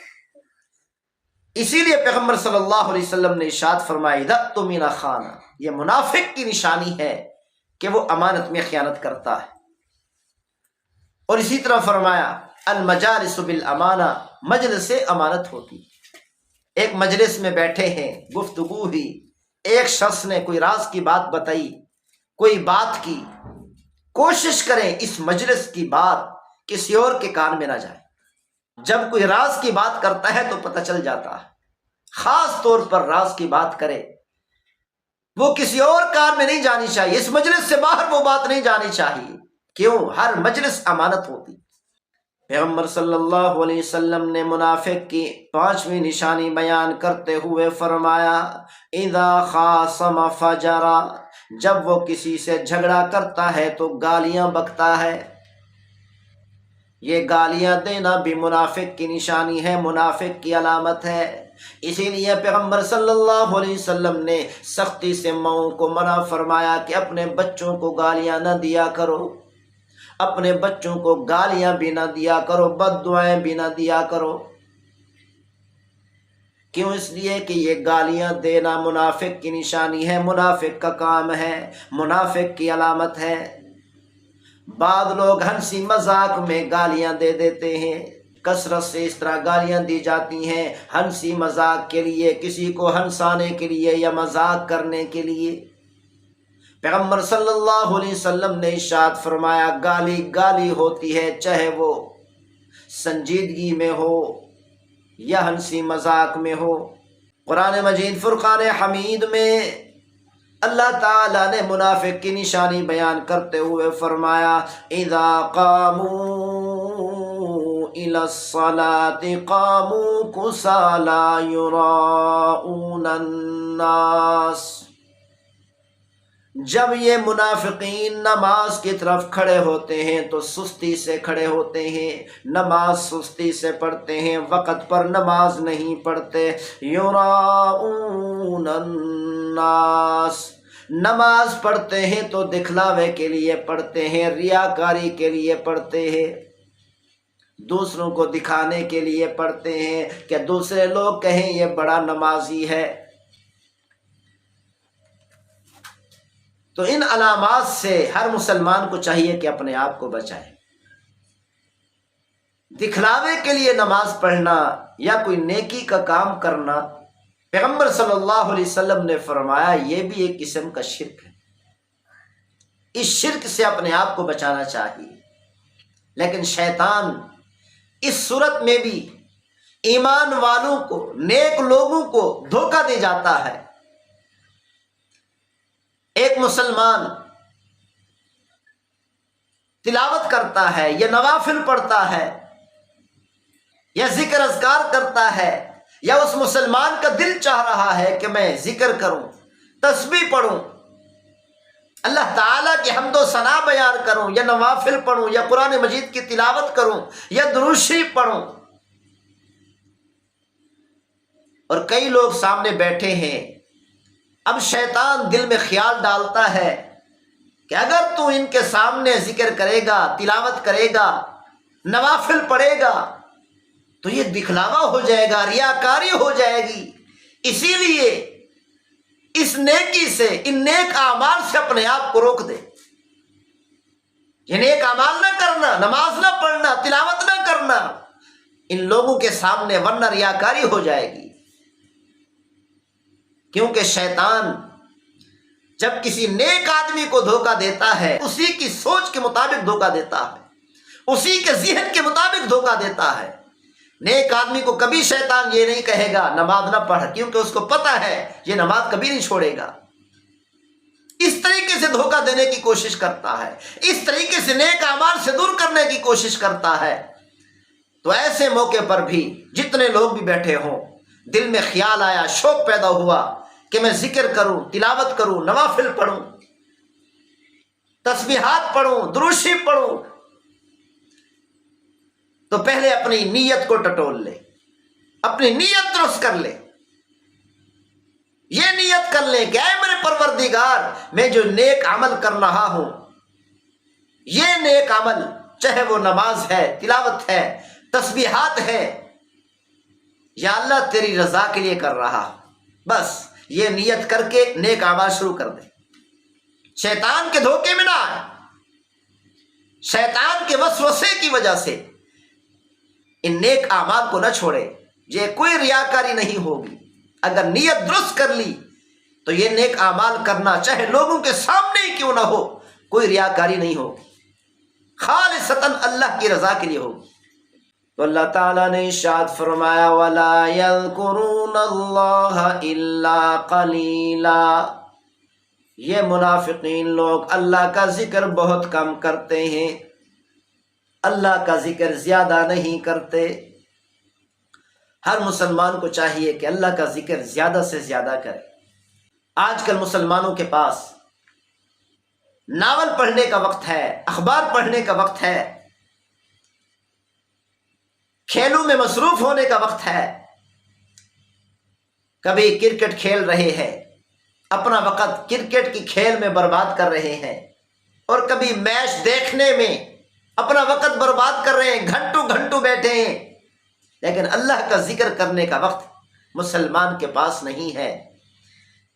اسی لیے پیغمبر صلی اللہ علیہ وسلم نے ارشاد فرمایا اذا اؤتمن خان، یہ منافق کی نشانی ہے کہ وہ امانت میں خیانت کرتا ہے۔ اور اسی طرح فرمایا المجالس بالامانہ، مجلس سے امانت ہوتی۔ ایک مجلس میں بیٹھے ہیں، گفتگو ہوئی، ایک شخص نے کوئی راز کی بات بتائی، کوئی بات کی، کوشش کریں اس مجلس کی بات کسی اور کے کان میں نہ جائے۔ جب کوئی راز کی بات کرتا ہے تو پتہ چل جاتا ہے، خاص طور پر راز کی بات کرے وہ کسی اور کان میں نہیں جانی چاہیے، اس مجلس سے باہر وہ بات نہیں جانی چاہیے کیوں؟ ہر مجلس امانت ہوتی۔ پیغمبر صلی اللہ علیہ وسلم نے منافق کی 5ویں نشانی بیان کرتے ہوئے فرمایا اذا خاصم فجرا، جب وہ کسی سے جھگڑا کرتا ہے تو گالیاں بکتا ہے۔ یہ گالیاں دینا بھی منافق کی نشانی ہے، منافق کی علامت ہے۔ اسی لیے پیغمبر صلی اللہ علیہ وسلم نے سختی سے ماؤں کو منع فرمایا کہ اپنے بچوں کو گالیاں نہ دیا کرو، اپنے بچوں کو گالیاں بھی نہ دیا کرو، بد دعائیں بھی نہ دیا کرو۔ کیوں؟ اس لیے کہ یہ گالیاں دینا منافق کی نشانی ہے، منافق کا کام ہے، منافق کی علامت ہے۔ بعض لوگ ہنسی مذاق میں گالیاں دے دیتے ہیں، کثرت سے اس طرح گالیاں دی جاتی ہیں ہنسی مذاق کے لیے، کسی کو ہنسانے کے لیے یا مذاق کرنے کے لیے۔ پیغمبر صلی اللہ علیہ وسلم نے ارشاد فرمایا گالی گالی ہوتی ہے، چاہے وہ سنجیدگی میں ہو یا ہنسی مذاق میں ہو۔ قرآن مجید فرقان حمید میں اللہ تعالیٰ نے منافق کی نشانی بیان کرتے ہوئے فرمایا اذا قاموا الی الصلاة قاموا کسالی یراؤون الناس، جب یہ منافقین نماز کی طرف کھڑے ہوتے ہیں تو سستی سے کھڑے ہوتے ہیں، نماز سستی سے پڑھتے ہیں، وقت پر نماز نہیں پڑھتے۔ یراؤون الناس، نماز پڑھتے ہیں تو دکھلاوے کے لیے پڑھتے ہیں، ریاکاری کے لیے پڑھتے ہیں، دوسروں کو دکھانے کے لیے پڑھتے ہیں کہ دوسرے لوگ کہیں یہ بڑا نمازی ہے۔ تو ان علامات سے ہر مسلمان کو چاہیے کہ اپنے آپ کو بچائے۔ دکھلاوے کے لیے نماز پڑھنا یا کوئی نیکی کا کام کرنا، پیغمبر صلی اللہ علیہ وسلم نے فرمایا یہ بھی ایک قسم کا شرک ہے۔ اس شرک سے اپنے آپ کو بچانا چاہیے۔ لیکن شیطان اس صورت میں بھی ایمان والوں کو، نیک لوگوں کو دھوکہ دے جاتا ہے۔ ایک مسلمان تلاوت کرتا ہے یا نوافل پڑھتا ہے یا ذکر اذکار کرتا ہے، یا اس مسلمان کا دل چاہ رہا ہے کہ میں ذکر کروں، تسبیح پڑھوں، اللہ تعالیٰ کی حمد و ثنا بیان کروں، یا نوافل پڑھوں، یا قرآن مجید کی تلاوت کروں، یا درود شریف پڑھوں، اور کئی لوگ سامنے بیٹھے ہیں۔ اب شیطان دل میں خیال ڈالتا ہے کہ اگر تو ان کے سامنے ذکر کرے گا، تلاوت کرے گا، نوافل پڑھے گا تو یہ دکھلاوا ہو جائے گا، ریاکاری ہو جائے گی، اسی لیے اس نیکی سے، ان نیک اعمال سے اپنے آپ کو روک دے۔ یہ نیک اعمال نہ کرنا، نماز نہ پڑھنا، تلاوت نہ کرنا ان لوگوں کے سامنے، ورنہ ریاکاری ہو جائے گی۔ کیونکہ شیطان جب کسی نیک آدمی کو دھوکہ دیتا ہے، اسی کی سوچ کے مطابق دھوکہ دیتا ہے، اسی کے ذہن کے مطابق دھوکہ دیتا ہے۔ نیک آدمی کو کبھی شیطان یہ نہیں کہے گا نماز نہ پڑھ، کیونکہ اس کو پتہ ہے یہ نماز کبھی نہیں چھوڑے گا۔ اس طریقے سے دھوکہ دینے کی کوشش کرتا ہے، اس طریقے سے نیک اعمال سے دور کرنے کی کوشش کرتا ہے۔ تو ایسے موقع پر بھی جتنے لوگ بھی بیٹھے ہوں، دل میں خیال آیا، شوق پیدا ہوا کہ میں ذکر کروں، تلاوت کروں، نوافل پڑھوں، تسبیحات پڑھوں، درود شریف پڑھوں، تو پہلے اپنی نیت کو ٹٹول لے، اپنی نیت درست کر لے۔ یہ نیت کر لے کہ اے میرے پروردگار، میں جو نیک عمل کر رہا ہوں، یہ نیک عمل چاہے وہ نماز ہے، تلاوت ہے، تسبیحات ہے، یا اللہ تیری رضا کے لیے کر رہا ہوں، بس یہ نیت کر کے نیک اعمال شروع کر دے۔ شیطان کے دھوکے میں نہ آئے، شیطان کے وسوسے کی وجہ سے ان نیک اعمال کو نہ چھوڑے۔ یہ کوئی ریاکاری نہیں ہوگی، اگر نیت درست کر لی تو یہ نیک اعمال کرنا چاہے لوگوں کے سامنے ہی کیوں نہ ہو، کوئی ریاکاری نہیں ہوگی، خالصتاً اللہ کی رضا کے لیے ہوگی۔ تو اللہ تعالیٰ نے ارشاد فرمایا وَلَا يَذْكُرُونَ اللَّهَ إِلَّا قَلِيلًا، یہ منافقین لوگ اللہ کا ذکر بہت کم کرتے ہیں، اللہ کا ذکر زیادہ نہیں کرتے۔ ہر مسلمان کو چاہیے کہ اللہ کا ذکر زیادہ سے زیادہ کرے۔ آج کل مسلمانوں کے پاس ناول پڑھنے کا وقت ہے، اخبار پڑھنے کا وقت ہے، کھیلوں میں مصروف ہونے کا وقت ہے۔ کبھی کرکٹ کھیل رہے ہیں، اپنا وقت کرکٹ کی کھیل میں برباد کر رہے ہیں، اور کبھی میچ دیکھنے میں اپنا وقت برباد کر رہے ہیں، گھنٹوں گھنٹوں بیٹھے ہیں، لیکن اللہ کا ذکر کرنے کا وقت مسلمان کے پاس نہیں ہے۔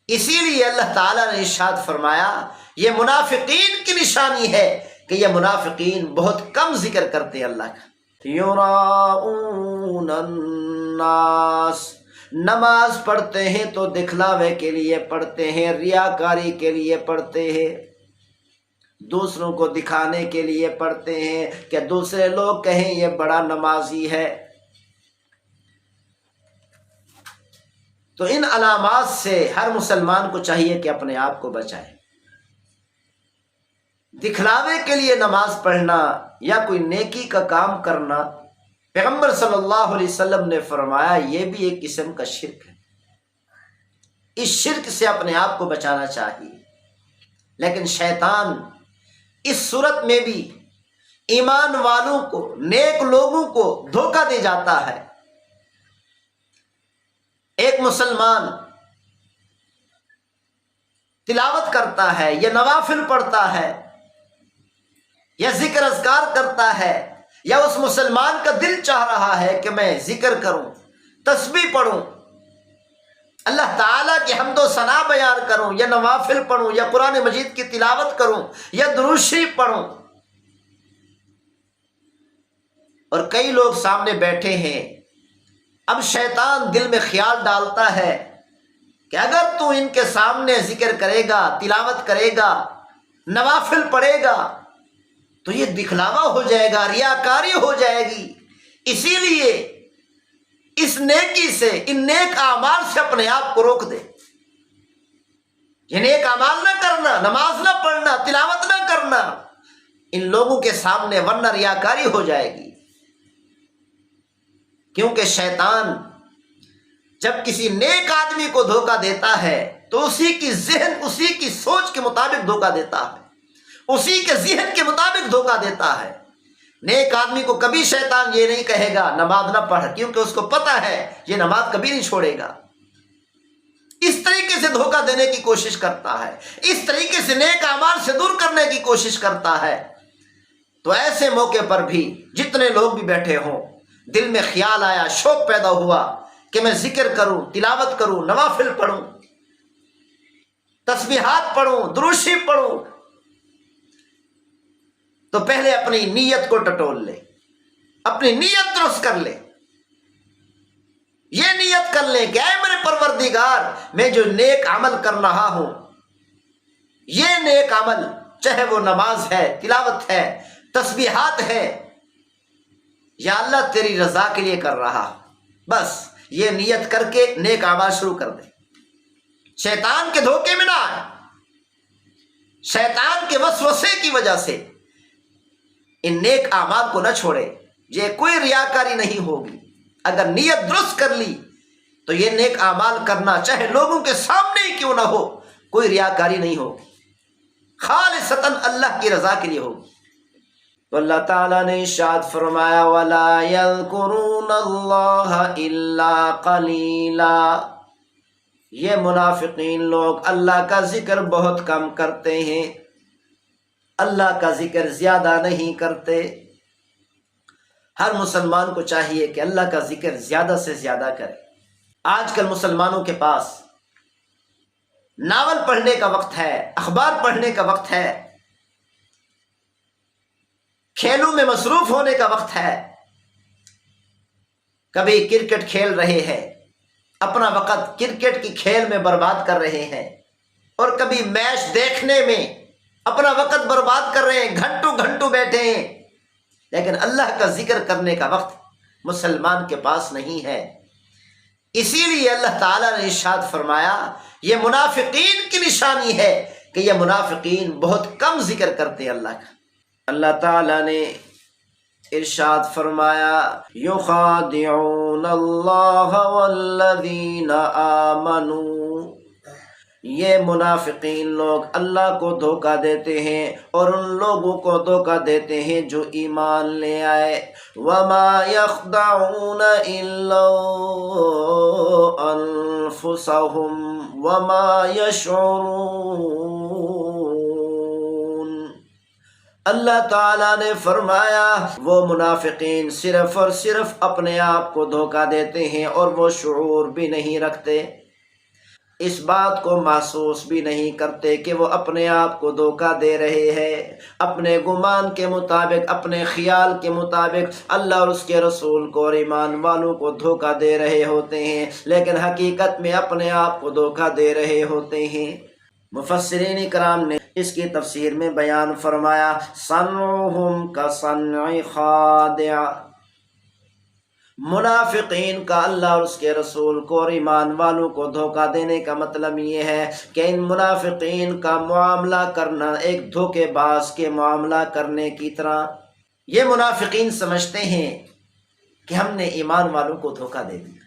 اسی لیے اللہ تعالیٰ نے ارشاد فرمایا، یہ منافقین کی نشانی ہے کہ یہ منافقین بہت کم ذکر کرتے ہیں اللہ کا۔ یراؤن الناس، نماز پڑھتے ہیں تو دکھلاوے کے لیے پڑھتے ہیں، ریاکاری کے لیے پڑھتے ہیں، دوسروں کو دکھانے کے لیے پڑھتے ہیں کہ دوسرے لوگ کہیں یہ بڑا نمازی ہے۔ تو ان علامات سے ہر مسلمان کو چاہیے کہ اپنے آپ کو بچائے۔ دکھلاوے کے لیے نماز پڑھنا یا کوئی نیکی کا کام کرنا، پیغمبر صلی اللہ علیہ وسلم نے فرمایا یہ بھی ایک قسم کا شرک ہے۔ اس شرک سے اپنے آپ کو بچانا چاہیے، لیکن شیطان اس صورت میں بھی ایمان والوں کو، نیک لوگوں کو دھوکہ دے جاتا ہے۔ ایک مسلمان تلاوت کرتا ہے یا نوافل پڑھتا ہے یا ذکر اذکار کرتا ہے، یا اس مسلمان کا دل چاہ رہا ہے کہ میں ذکر کروں، تسبیح پڑھوں، اللہ تعالیٰ کی حمد و ثنا بیان کروں، یا نوافل پڑھوں، یا قرآن مجید کی تلاوت کروں، یا درود شریف پڑھوں، اور کئی لوگ سامنے بیٹھے ہیں۔ اب شیطان دل میں خیال ڈالتا ہے کہ اگر تو ان کے سامنے ذکر کرے گا، تلاوت کرے گا، نوافل پڑھے گا تو یہ دکھلاوا ہو جائے گا، ریاکاری ہو جائے گی۔ اسی لیے اس نیکی سے، ان نیک اعمال سے اپنے آپ کو روک دے۔ یہ نیک اعمال نہ کرنا، نماز نہ پڑھنا، تلاوت نہ کرنا ان لوگوں کے سامنے، ورنہ ریاکاری ہو جائے گی۔ کیونکہ شیطان جب کسی نیک آدمی کو دھوکہ دیتا ہے تو اسی کی ذہن، اسی کی سوچ کے مطابق دھوکہ دیتا ہے، اسی کے ذہن کے مطابق دھوکہ دیتا ہے۔ نیک آدمی کو کبھی شیطان یہ نہیں کہے گا نماز نہ پڑھ، کیونکہ اس کو پتہ ہے یہ نماز کبھی نہیں چھوڑے گا۔ اس طریقے سے دھوکہ دینے کی کوشش کرتا ہے، اس طریقے سے نیک اعمال سے دور کرنے کی کوشش کرتا ہے۔ تو ایسے موقع پر بھی جتنے لوگ بھی بیٹھے ہوں، دل میں خیال آیا، شوق پیدا ہوا کہ میں ذکر کروں، تلاوت کروں، نوافل پڑھوں، تسبیحات پڑھوں، درود شریف پڑھوں، تو پہلے اپنی نیت کو ٹٹول لے، اپنی نیت درست کر لے۔ یہ نیت کر لیں کہ اے میرے پروردگار، میں جو نیک عمل کر رہا ہوں، یہ نیک عمل چاہے وہ نماز ہے، تلاوت ہے، تسبیحات ہے، یا اللہ تیری رضا کے لیے کر رہا ہوں، بس یہ نیت کر کے نیک اعمال شروع کر دے۔ شیطان کے دھوکے میں نہ آئے، شیطان کے وسوسے کی وجہ سے ان نیک اعمال کو نہ چھوڑے۔ یہ کوئی ریاکاری نہیں ہوگی، اگر نیت درست کر لی تو یہ نیک اعمال کرنا چاہے لوگوں کے سامنے ہی کیوں نہ ہو، کوئی ریاکاری نہیں ہوگی، خالصتاً اللہ کی رضا کے لیے ہوگی۔ تو اللہ تعالیٰ نے ارشاد فرمایا وَلَا يَذْكُرُونَ اللَّهَ إِلَّا قَلِيلًا، یہ منافقین لوگ اللہ کا ذکر بہت کم کرتے ہیں، اللہ کا ذکر زیادہ نہیں کرتے۔ ہر مسلمان کو چاہیے کہ اللہ کا ذکر زیادہ سے زیادہ کرے۔ آج کل مسلمانوں کے پاس ناول پڑھنے کا وقت ہے، اخبار پڑھنے کا وقت ہے، کھیلوں میں مصروف ہونے کا وقت ہے۔ کبھی کرکٹ کھیل رہے ہیں، اپنا وقت کرکٹ کی کھیل میں برباد کر رہے ہیں، اور کبھی میچ دیکھنے میں اپنا وقت برباد کر رہے ہیں، گھنٹوں گھنٹوں بیٹھے ہیں، لیکن اللہ کا ذکر کرنے کا وقت مسلمان کے پاس نہیں ہے۔ اسی لیے اللہ تعالیٰ نے ارشاد فرمایا یہ منافقین کی نشانی ہے کہ یہ منافقین بہت کم ذکر کرتے اللہ کا۔ اللہ تعالیٰ نے ارشاد فرمایا یخادعون اللہ والذین آمنوا، یہ منافقین لوگ اللہ کو دھوکہ دیتے ہیں اور ان لوگوں کو دھوکہ دیتے ہیں جو ایمان لے آئے۔ وما یخدعون الا انفسهم وما یشعرون۔ اللہ تعالیٰ نے فرمایا وہ منافقین صرف اور صرف اپنے آپ کو دھوکہ دیتے ہیں اور وہ شعور بھی نہیں رکھتے، اس بات کو محسوس بھی نہیں کرتے کہ وہ اپنے آپ کو دھوکہ دے رہے ہیں، اپنے گمان کے مطابق، اپنے خیال کے مطابق اللہ اور اس کے رسول کو اور ایمان والوں کو دھوکہ دے رہے ہوتے ہیں، لیکن حقیقت میں اپنے آپ کو دھوکہ دے رہے ہوتے ہیں۔ مفسرین کرام نے اس کی تفسیر میں بیان فرمایا صنعہم کصنع خادع، منافقین کا اللہ اور اس کے رسول کو اور ایمان والوں کو دھوکہ دینے کا مطلب یہ ہے کہ ان منافقین کا معاملہ کرنا ایک دھوکے باز کے معاملہ کرنے کی طرح۔ یہ منافقین سمجھتے ہیں کہ ہم نے ایمان والوں کو دھوکہ دے دیا،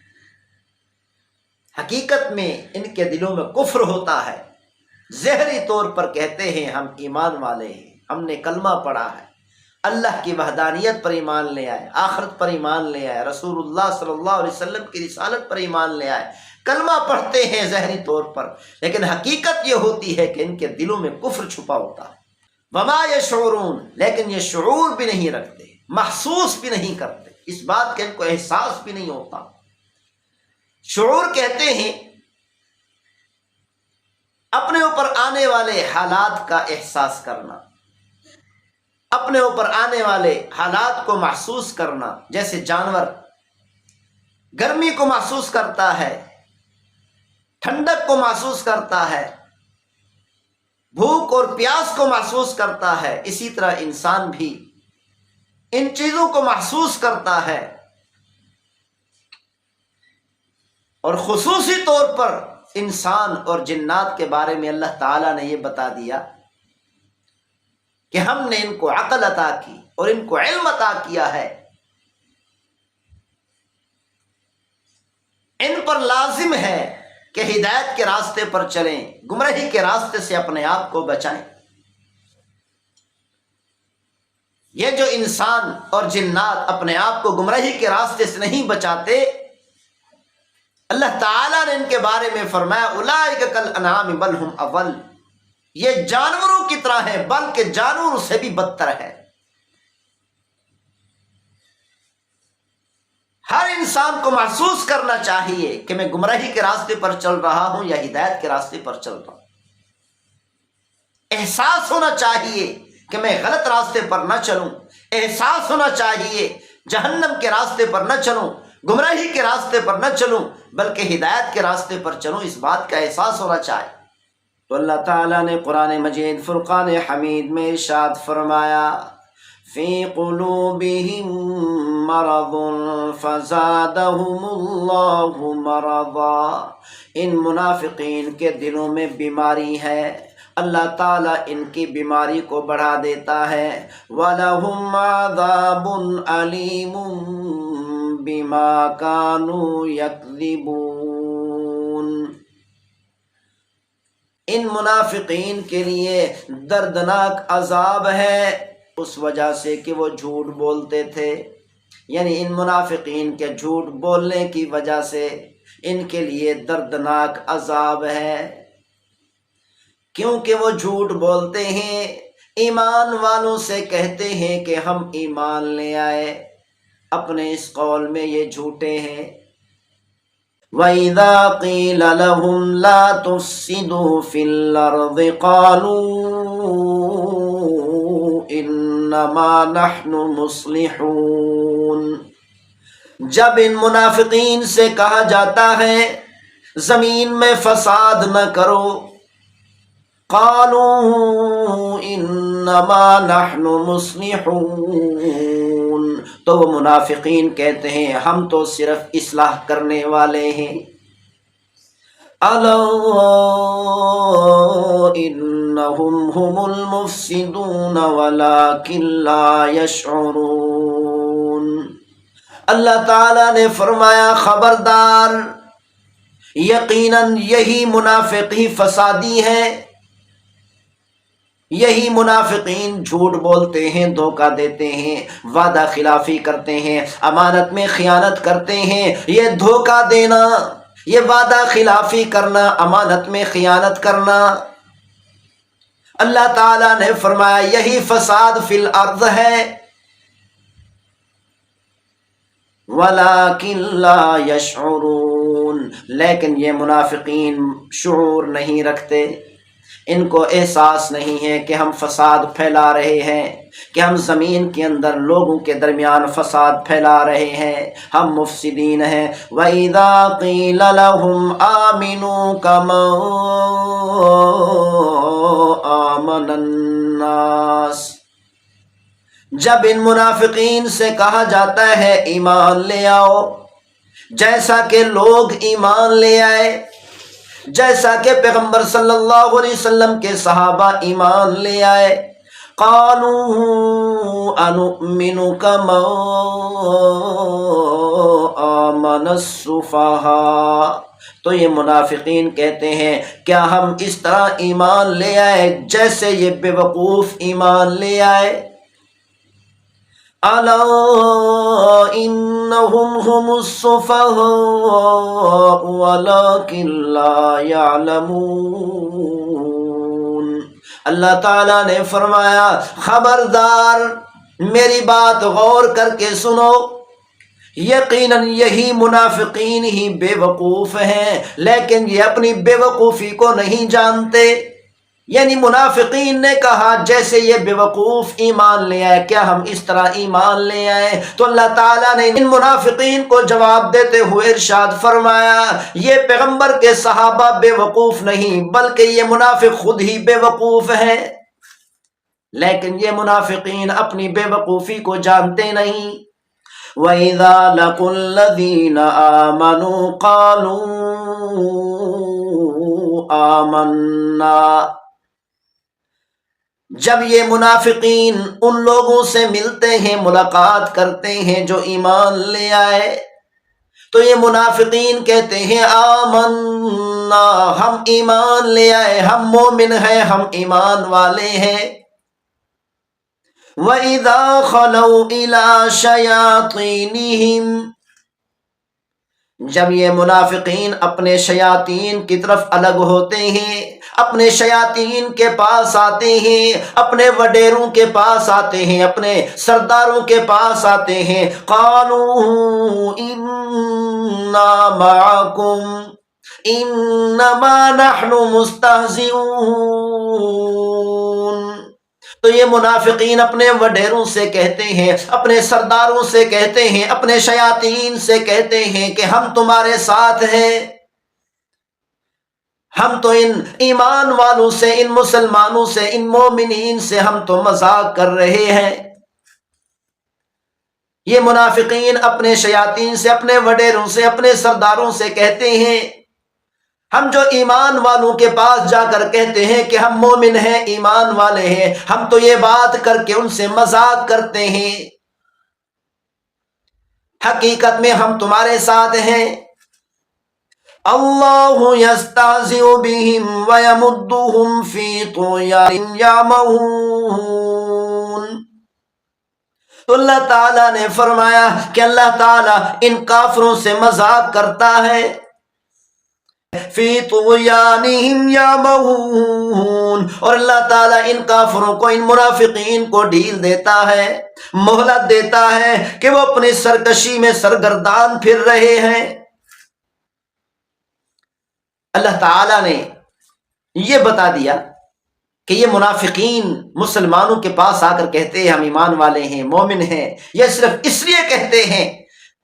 حقیقت میں ان کے دلوں میں کفر ہوتا ہے، ظاہری طور پر کہتے ہیں ہم ایمان والے ہیں، ہم نے کلمہ پڑھا ہے، اللہ کی وحدانیت پر ایمان لے آئے، آخرت پر ایمان لے آئے، رسول اللہ صلی اللہ علیہ وسلم کی رسالت پر ایمان لے آئے، کلمہ پڑھتے ہیں ظاہری طور پر، لیکن حقیقت یہ ہوتی ہے کہ ان کے دلوں میں کفر چھپا ہوتا ہے۔ وما یشعرون، لیکن یہ شعور بھی نہیں رکھتے، محسوس بھی نہیں کرتے، اس بات کا ان کو احساس بھی نہیں ہوتا۔ شعور کہتے ہیں اپنے اوپر آنے والے حالات کا احساس کرنا، اپنے اوپر آنے والے حالات کو محسوس کرنا، جیسے جانور گرمی کو محسوس کرتا ہے، ٹھنڈک کو محسوس کرتا ہے، بھوک اور پیاس کو محسوس کرتا ہے، اسی طرح انسان بھی ان چیزوں کو محسوس کرتا ہے۔ اور خصوصی طور پر انسان اور جنات کے بارے میں اللہ تعالیٰ نے یہ بتا دیا کہ ہم نے ان کو عقل عطا کی اور ان کو علم عطا کیا ہے، ان پر لازم ہے کہ ہدایت کے راستے پر چلیں، گمراہی کے راستے سے اپنے آپ کو بچائیں۔ یہ جو انسان اور جنات اپنے آپ کو گمراہی کے راستے سے نہیں بچاتے، اللہ تعالیٰ نے ان کے بارے میں فرمایا اولئک کالانعام بل ہم اضل، یہ جانوروں کی طرح ہے بلکہ جانوروں سے بھی بدتر ہے۔ ہر انسان کو محسوس کرنا چاہیے کہ میں گمراہی کے راستے پر چل رہا ہوں یا ہدایت کے راستے پر چل رہا ہوں۔ احساس ہونا چاہیے کہ میں غلط راستے پر نہ چلوں، احساس ہونا چاہیے جہنم کے راستے پر نہ چلوں، گمراہی کے راستے پر نہ چلوں بلکہ ہدایت کے راستے پر چلوں، اس بات کا احساس ہونا چاہیے۔ تو اللہ تعالیٰ نے قرآن مجید فرقان حمید میں ارشاد فرمایا فی قلوبہم مرض فزادہم اللہ مرضا، ان منافقین کے دلوں میں بیماری ہے، اللہ تعالیٰ ان کی بیماری کو بڑھا دیتا ہے۔ وَلَهُمْ عَذَابٌ أَلِيمٌ بِمَا كَانُوا يَكْذِبُونَ، ان منافقین کے لیے دردناک عذاب ہے اس وجہ سے کہ وہ جھوٹ بولتے تھے، یعنی ان منافقین کے جھوٹ بولنے کی وجہ سے ان کے لیے دردناک عذاب ہے، کیونکہ وہ جھوٹ بولتے ہیں، ایمان والوں سے کہتے ہیں کہ ہم ایمان لے آئے، اپنے اس قول میں یہ جھوٹے ہیں۔ وَإِذَا قِيلَ لَهُمْ لَا تُفْسِدُوا فِي الْأَرْضِ قَالُوا إِنَّمَا نَحْنُ مُصْلِحُونَ، جب ان منافقین سے کہا جاتا ہے زمین میں فساد نہ کرو، قالوا انما نحن مصلحون، تو وہ منافقین کہتے ہیں ہم تو صرف اصلاح کرنے والے ہیں۔ الا انہم هم المفسدون ولکن لا یشعرون۔ اللہ تعالی نے فرمایا خبردار، یقیناً یہی منافق ہی فسادی ہیں، یہی منافقین جھوٹ بولتے ہیں، دھوکہ دیتے ہیں، وعدہ خلافی کرتے ہیں، امانت میں خیانت کرتے ہیں۔ یہ دھوکہ دینا، یہ وعدہ خلافی کرنا، امانت میں خیانت کرنا، اللہ تعالیٰ نے فرمایا یہی فساد فی الارض ہے۔ وَلَٰكِن لَا يَشْعُرُونَ، لیکن یہ منافقین شعور نہیں رکھتے، ان کو احساس نہیں ہے کہ ہم فساد پھیلا رہے ہیں، کہ ہم زمین کے اندر لوگوں کے درمیان فساد پھیلا رہے ہیں، ہم مفسدین ہیں۔ وَإِذَا قِيلَ لَهُمْ آمِنُوا كَمَا آمَنَ النَّاسُ، جب ان منافقین سے کہا جاتا ہے ایمان لے آؤ، جیسا کہ لوگ ایمان لے آئے، جیسا کہ پیغمبر صلی اللہ علیہ وسلم کے صحابہ ایمان لے آئے، قالوا انؤمن کما آمن السفہاء، تو یہ منافقین کہتے ہیں کیا ہم اس طرح ایمان لے آئے جیسے یہ بے وقوف ایمان لے آئے؟ الا انہم هم السفہاء ولکن لا یعلمون۔ اللہ تعالیٰ نے فرمایا خبردار، میری بات غور کر کے سنو، یقیناً یہی منافقین ہی بے وقوف ہیں، لیکن یہ اپنی بے وقوفی کو نہیں جانتے۔ یعنی منافقین نے کہا جیسے یہ بے وقوف ایمان لے آئے، کیا ہم اس طرح ایمان لے آئے؟ تو اللہ تعالیٰ نے ان منافقین کو جواب دیتے ہوئے ارشاد فرمایا یہ پیغمبر کے صحابہ بے وقوف نہیں، بلکہ یہ منافق خود ہی بے وقوف ہیں، لیکن یہ منافقین اپنی بے وقوفی کو جانتے نہیں۔ وَإِذَا لَقُوا الَّذِينَ آمَنُوا قَالُوا آمَنَّا، جب یہ منافقین ان لوگوں سے ملتے ہیں، ملاقات کرتے ہیں جو ایمان لے آئے، تو یہ منافقین کہتے ہیں آمنا، ہم ایمان لے آئے، ہم مومن ہیں، ہم ایمان والے ہیں۔ وَإِذَا خَلَوْا إِلَىٰ شَيَاطِينِهِمْ، جب یہ منافقین اپنے شیاطین کی طرف الگ ہوتے ہیں، اپنے شیاطین کے پاس آتے ہیں، اپنے وڈیروں کے پاس آتے ہیں، اپنے سرداروں کے پاس آتے ہیں، قالوا انا معکم انما نحن مستہزئون، تو یہ منافقین اپنے وڈیروں سے کہتے ہیں، اپنے سرداروں سے کہتے ہیں، اپنے شیاطین سے کہتے ہیں کہ ہم تمہارے ساتھ ہیں، ہم تو ان ایمان والوں سے، ان مسلمانوں سے، ان مومنین سے ہم تو مذاق کر رہے ہیں۔ یہ منافقین اپنے شیاطین سے، اپنے وڈیروں سے، اپنے سرداروں سے کہتے ہیں، ہم جو ایمان والوں کے پاس جا کر کہتے ہیں کہ ہم مومن ہیں، ایمان والے ہیں، ہم تو یہ بات کر کے ان سے مذاق کرتے ہیں، حقیقت میں ہم تمہارے ساتھ ہیں۔ اللہ یستہزئ بہم ویمدہم فی طغیانہم یعمہون، تو اللہ تعالیٰ نے فرمایا کہ اللہ تعالیٰ ان کافروں سے مذاق کرتا ہے، فی طغیانہم یعمہون، اور اللہ تعالیٰ ان کافروں کو، ان منافقین کو ڈھیل دیتا ہے، مہلت دیتا ہے کہ وہ اپنی سرکشی میں سرگردان پھر رہے ہیں۔ اللہ تعالیٰ نے یہ بتا دیا کہ یہ منافقین مسلمانوں کے پاس آ کر کہتے ہیں ہم ایمان والے ہیں، مومن ہیں، یہ صرف اس لیے کہتے ہیں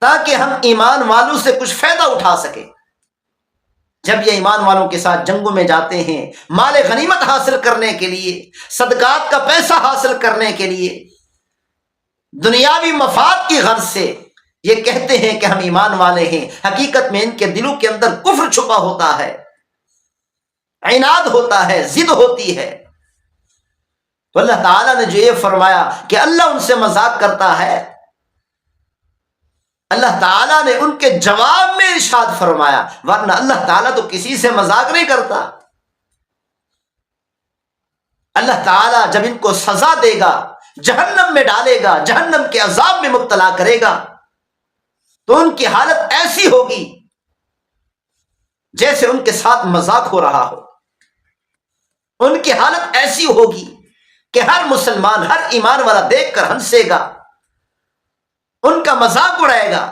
تاکہ ہم ایمان والوں سے کچھ فائدہ اٹھا سکیں۔ جب یہ ایمان والوں کے ساتھ جنگوں میں جاتے ہیں، مال غنیمت حاصل کرنے کے لیے، صدقات کا پیسہ حاصل کرنے کے لیے، دنیاوی مفاد کی غرض سے یہ کہتے ہیں کہ ہم ایمان والے ہیں، حقیقت میں ان کے دلوں کے اندر کفر چھپا ہوتا ہے، عناد ہوتا ہے، ضد ہوتی ہے. تو اللہ تعالیٰ نے جو یہ فرمایا کہ اللہ ان سے مذاق کرتا ہے، اللہ تعالیٰ نے ان کے جواب میں ارشاد فرمایا، ورنہ اللہ تعالیٰ تو کسی سے مذاق نہیں کرتا. اللہ تعالیٰ جب ان کو سزا دے گا، جہنم میں ڈالے گا، جہنم کے عذاب میں مبتلا کرے گا، تو ان کی حالت ایسی ہوگی جیسے ان کے ساتھ مذاق ہو رہا ہو. ان کی حالت ایسی ہوگی کہ ہر مسلمان، ہر ایمان والا دیکھ کر ہنسے گا، ان کا مذاق اڑائے گا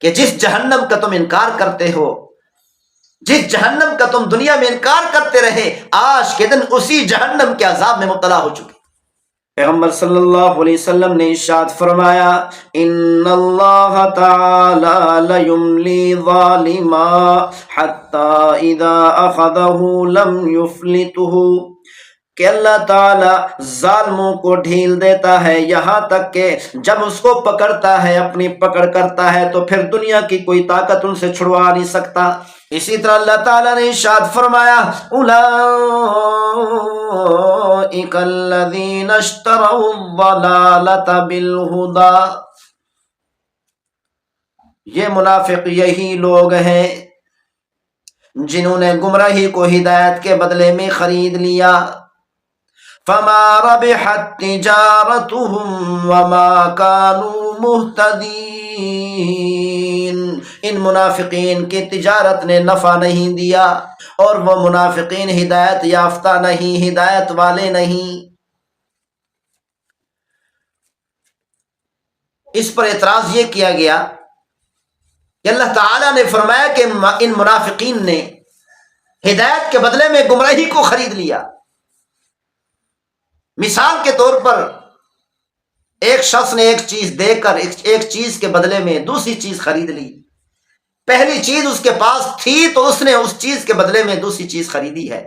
کہ جس جہنم کا تم انکار کرتے ہو، جس جہنم کا تم دنیا میں انکار کرتے رہے، آج کے دن اسی جہنم کے عذاب میں مبتلا ہو چکے. پیغمبر صلی اللہ علیہ وسلم نے ارشاد فرمایا، ان اللہ تعالی لیملی ظالما حتی اذا اخذہ لم یفلتہ، کہ اللہ تعالیٰ ظالموں کو ڈھیل دیتا ہے یہاں تک کہ جب اس کو پکڑتا ہے، اپنی پکڑ کرتا ہے، تو پھر دنیا کی کوئی طاقت ان سے چھڑوا نہیں سکتا. اسی طرح اللہ تعالیٰ نے ارشاد فرمایا، اولئک الذین اشتروا الضلالۃ بالہدی، یہ منافق یہی لوگ ہیں جنہوں نے گمراہی کو ہدایت کے بدلے میں خرید لیا. فما ربحت تجارتهم وما كانوا مهتدين، ان منافقین کی تجارت نے نفع نہیں دیا، اور وہ منافقین ہدایت یافتہ نہیں، ہدایت والے نہیں. اس پر اعتراض یہ کیا گیا کہ اللہ تعالیٰ نے فرمایا کہ ان منافقین نے ہدایت کے بدلے میں گمراہی کو خرید لیا. مثال کے طور پر ایک شخص نے ایک چیز دے کر ایک چیز کے بدلے میں دوسری چیز خرید لی. پہلی چیز اس کے پاس تھی تو اس نے اس چیز کے بدلے میں دوسری چیز خریدی ہے.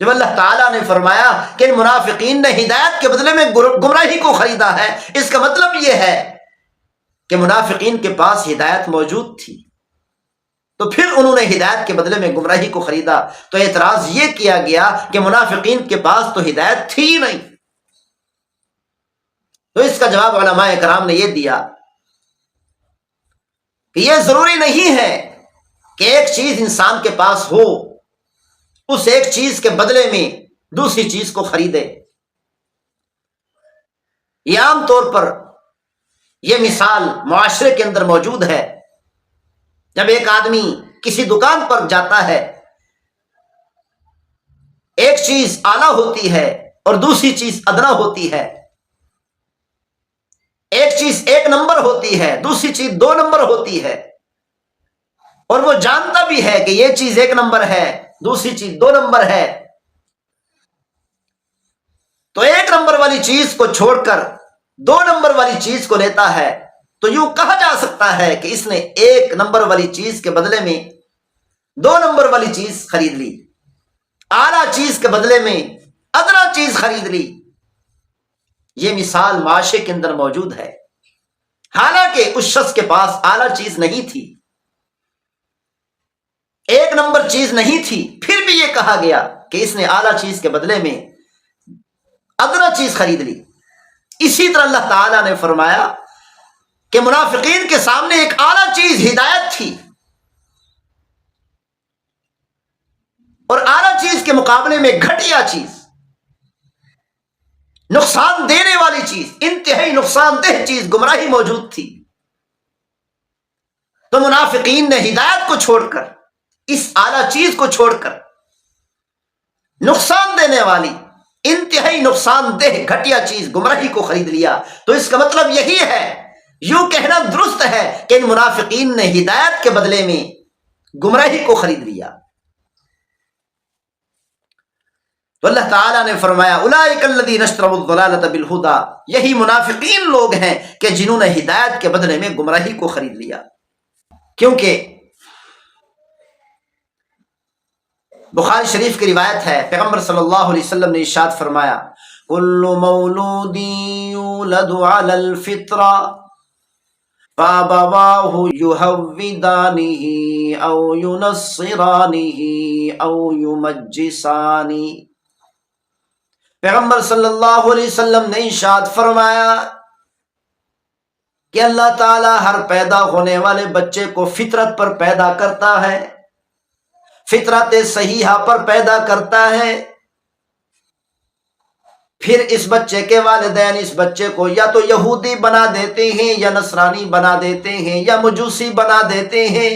جب اللہ تعالیٰ نے فرمایا کہ ان منافقین نے ہدایت کے بدلے میں گمراہی کو خریدا ہے، اس کا مطلب یہ ہے کہ منافقین کے پاس ہدایت موجود تھی، تو پھر انہوں نے ہدایت کے بدلے میں گمراہی کو خریدا. تو اعتراض یہ کیا گیا کہ منافقین کے پاس تو ہدایت تھی ہی نہیں. تو اس کا جواب علماء کرام نے یہ دیا کہ یہ ضروری نہیں ہے کہ ایک چیز انسان کے پاس ہو، اس ایک چیز کے بدلے میں دوسری چیز کو خریدے. یہ عام طور پر یہ مثال معاشرے کے اندر موجود ہے. جب ایک آدمی کسی دکان پر جاتا ہے، ایک چیز اعلیٰ ہوتی ہے اور دوسری چیز ادنا ہوتی ہے، ایک چیز 1 نمبر ہوتی ہے، دوسری چیز 2 نمبر ہوتی ہے، اور وہ جانتا بھی ہے کہ یہ چیز 1 نمبر ہے، دوسری چیز 2 نمبر ہے، تو 1 نمبر والی چیز کو چھوڑ کر 2 نمبر والی چیز کو لیتا ہے. تو یوں کہا جا سکتا ہے کہ اس نے 1 نمبر والی چیز کے بدلے میں 2 نمبر والی چیز خرید لی، اعلیٰ چیز کے بدلے میں ادنا چیز خرید لی. یہ مثال معاشرے کے اندر موجود ہے، حالانکہ اس شخص کے پاس اعلیٰ چیز نہیں تھی، 1 نمبر چیز نہیں تھی، پھر بھی یہ کہا گیا کہ اس نے اعلیٰ چیز کے بدلے میں ادنا چیز خرید لی. اسی طرح اللہ تعالیٰ نے فرمایا کہ منافقین کے سامنے ایک اعلیٰ چیز ہدایت تھی، اور اعلیٰ چیز کے مقابلے میں گھٹیا چیز، نقصان دینے والی چیز، انتہائی نقصان دہ چیز گمراہی موجود تھی. تو منافقین نے ہدایت کو چھوڑ کر، اس اعلیٰ چیز کو چھوڑ کر نقصان دینے والی انتہائی نقصان دہ گھٹیا چیز گمراہی کو خرید لیا. تو اس کا مطلب یہی ہے، یوں کہنا درست ہے کہ ان منافقین نے ہدایت کے بدلے میں گمراہی کو خرید لیا. تو اللہ تعالیٰ نے فرمایا، اولئک الذین اشتروا الضلالۃ بالہدی، یہی منافقین لوگ ہیں کہ جنہوں نے ہدایت کے بدلے میں گمراہی کو خرید لیا. کیونکہ بخاری شریف کی روایت ہے، پیغمبر صلی اللہ علیہ وسلم نے ارشاد فرمایا، کل مولود یولد علی الفطرہ فَأَبَوَاهُ يُهَوِّدَانِهِ أَوْ يُنَصِّرَانِهِ أَوْ يُمَجِّسَانِهِ۔ پیغمبر صلی اللہ علیہ وسلم نے ارشاد فرمایا کہ اللہ تعالیٰ ہر پیدا ہونے والے بچے کو فطرت پر پیدا کرتا ہے، فطرت صحیحہ پر پیدا کرتا ہے، پھر اس بچے کے والدین اس بچے کو یا تو یہودی بنا دیتے ہیں، یا نصرانی بنا دیتے ہیں، یا مجوسی بنا دیتے ہیں۔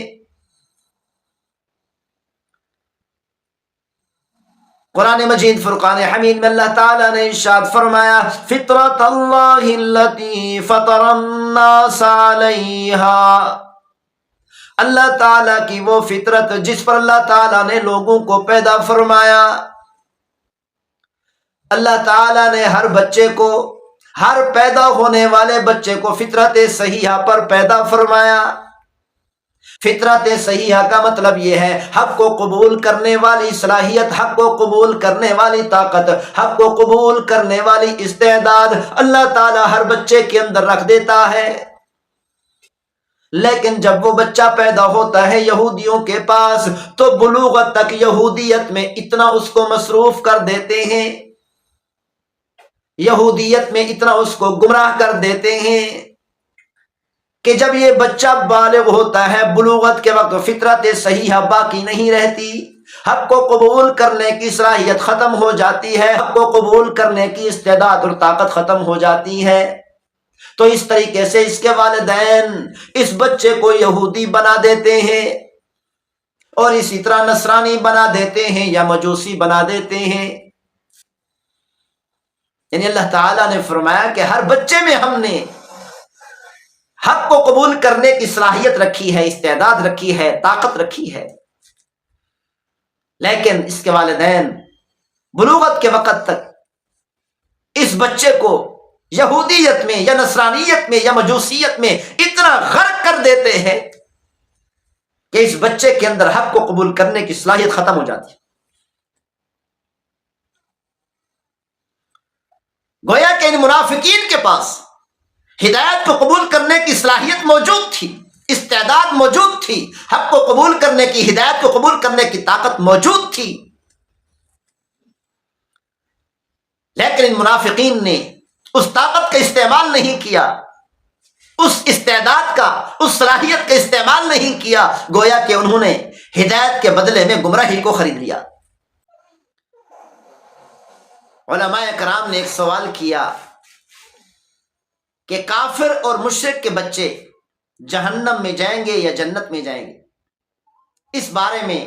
قرآن مجید فرقان حمید میں اللہ تعالیٰ نے ارشاد فرمایا فطرت اللہ التی فطر الناس علیہا، اللہ تعالیٰ کی وہ فطرت جس پر اللہ تعالیٰ نے لوگوں کو پیدا فرمایا۔ اللہ تعالیٰ نے ہر بچے کو، ہر پیدا ہونے والے بچے کو فطرت صحیحہ پر پیدا فرمایا۔ فطرت صحیحہ کا مطلب یہ ہے حق کو قبول کرنے والی صلاحیت، حق کو قبول کرنے والی طاقت، حق کو قبول کرنے والی استعداد اللہ تعالیٰ ہر بچے کے اندر رکھ دیتا ہے۔ لیکن جب وہ بچہ پیدا ہوتا ہے یہودیوں کے پاس تو بلوغت تک یہودیت میں اتنا اس کو مصروف کر دیتے ہیں، یہودیت میں اتنا اس کو گمراہ کر دیتے ہیں کہ جب یہ بچہ بالغ ہوتا ہے بلوغت کے وقت فطرت صحیحہ باقی نہیں رہتی، حق کو قبول کرنے کی صلاحیت ختم ہو جاتی ہے، حق کو قبول کرنے کی استعداد اور طاقت ختم ہو جاتی ہے۔ تو اس طریقے سے اس کے والدین اس بچے کو یہودی بنا دیتے ہیں اور اسی طرح نصرانی بنا دیتے ہیں یا مجوسی بنا دیتے ہیں۔ یعنی اللہ تعالیٰ نے فرمایا کہ ہر بچے میں ہم نے حق کو قبول کرنے کی صلاحیت رکھی ہے، استعداد رکھی ہے، طاقت رکھی ہے، لیکن اس کے والدین بلوغت کے وقت تک اس بچے کو یہودیت میں یا نصرانیت میں یا مجوسیت میں اتنا غرق کر دیتے ہیں کہ اس بچے کے اندر حق کو قبول کرنے کی صلاحیت ختم ہو جاتی ہے۔ گویا کہ ان منافقین کے پاس ہدایت کو قبول کرنے کی صلاحیت موجود تھی، استعداد موجود تھی، حق کو قبول کرنے کی، ہدایت کو قبول کرنے کی طاقت موجود تھی، لیکن ان منافقین نے اس طاقت کا استعمال نہیں کیا، اس استعداد کا، اس صلاحیت کا استعمال نہیں کیا، گویا کہ انہوں نے ہدایت کے بدلے میں گمراہی کو خرید لیا۔ علماء کرام نے ایک سوال کیا کہ کافر اور مشرک کے بچے جہنم میں جائیں گے یا جنت میں جائیں گے؟ اس بارے میں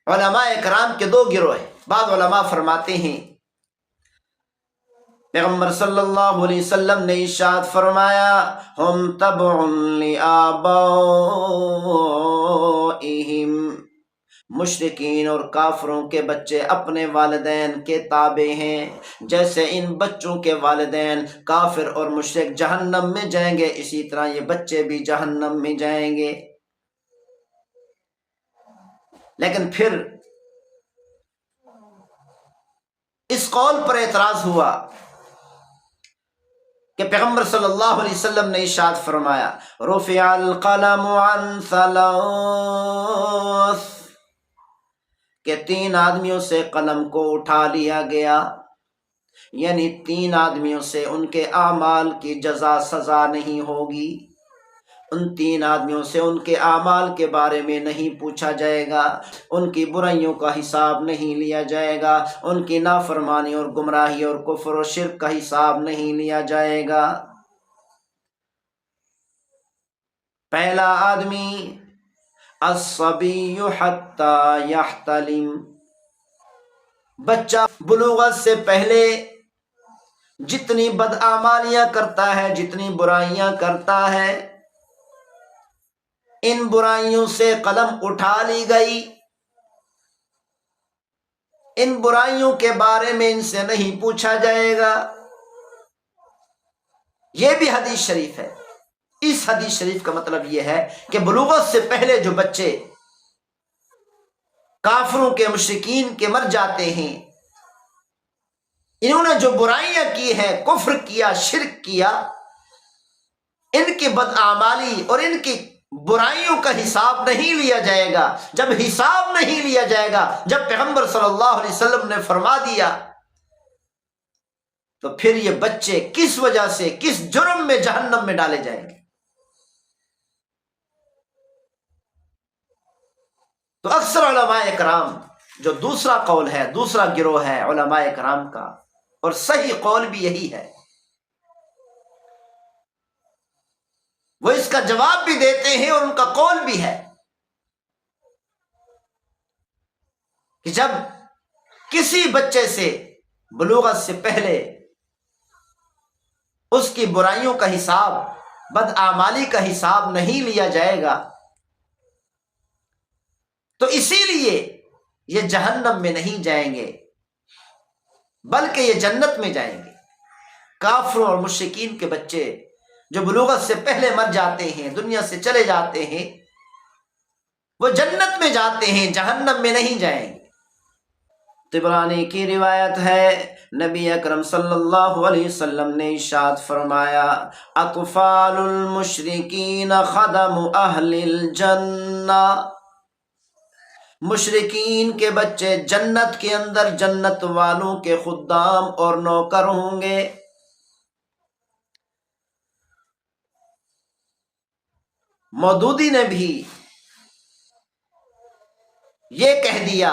علماء کرام کے دو گروہ ہیں۔ بعض علماء فرماتے ہیں پیغمبر صلی اللہ علیہ وسلم نے ارشاد فرمایا ہم تبع لآبائہم، مشرکین اور کافروں کے بچے اپنے والدین کے تابع ہیں، جیسے ان بچوں کے والدین کافر اور مشرک جہنم میں جائیں گے اسی طرح یہ بچے بھی جہنم میں جائیں گے۔ لیکن پھر اس قول پر اعتراض ہوا کہ پیغمبر صلی اللہ علیہ وسلم نے ارشاد فرمایا رفع القلم عن ثلاث، کہ 3 آدمیوں سے قلم کو اٹھا لیا گیا، یعنی 3 آدمیوں سے ان کے اعمال کی جزا سزا نہیں ہوگی، ان 3 آدمیوں سے ان کے اعمال کے بارے میں نہیں پوچھا جائے گا، ان کی برائیوں کا حساب نہیں لیا جائے گا، ان کی نافرمانی اور گمراہی اور کفر و شرک کا حساب نہیں لیا جائے گا۔ پہلا آدمی الصبی حتی یحتلم، بچہ بلوغت سے پہلے جتنی بدعمالیاں کرتا ہے، جتنی برائیاں کرتا ہے، ان برائیوں سے قلم اٹھا لی گئی، ان برائیوں کے بارے میں ان سے نہیں پوچھا جائے گا۔ یہ بھی حدیث شریف ہے۔ اس حدیث شریف کا مطلب یہ ہے کہ بلوغت سے پہلے جو بچے کافروں کے، مشرکین کے مر جاتے ہیں، انہوں نے جو برائیاں کی ہیں، کفر کیا، شرک کیا، ان کی بدعمالی اور ان کی برائیوں کا حساب نہیں لیا جائے گا، جب حساب نہیں لیا جائے گا، جب پیغمبر صلی اللہ علیہ وسلم نے فرما دیا، تو پھر یہ بچے کس وجہ سے، کس جرم میں جہنم میں ڈالے جائیں گے؟ تو اکثر علماء اکرام، جو دوسرا قول ہے، دوسرا گروہ ہے علماء اکرام کا، اور صحیح قول بھی یہی ہے، وہ اس کا جواب بھی دیتے ہیں اور ان کا قول بھی ہے کہ جب کسی بچے سے بلوغت سے پہلے اس کی برائیوں کا حساب، بدعمالی کا حساب نہیں لیا جائے گا، تو اسی لیے یہ جہنم میں نہیں جائیں گے بلکہ یہ جنت میں جائیں گے۔ کافروں اور مشرکین کے بچے جو بلوغت سے پہلے مر جاتے ہیں، دنیا سے چلے جاتے ہیں، وہ جنت میں جاتے ہیں، جہنم میں نہیں جائیں گے۔ طبرانی کی روایت ہے، نبی اکرم صلی اللہ علیہ وسلم نے ارشاد فرمایا، اطفال المشرکین خدم اہل الجنہ، مشرکین کے بچے جنت کے اندر جنت والوں کے خدام اور نوکر ہوں گے۔ مودودی نے بھی یہ کہہ دیا،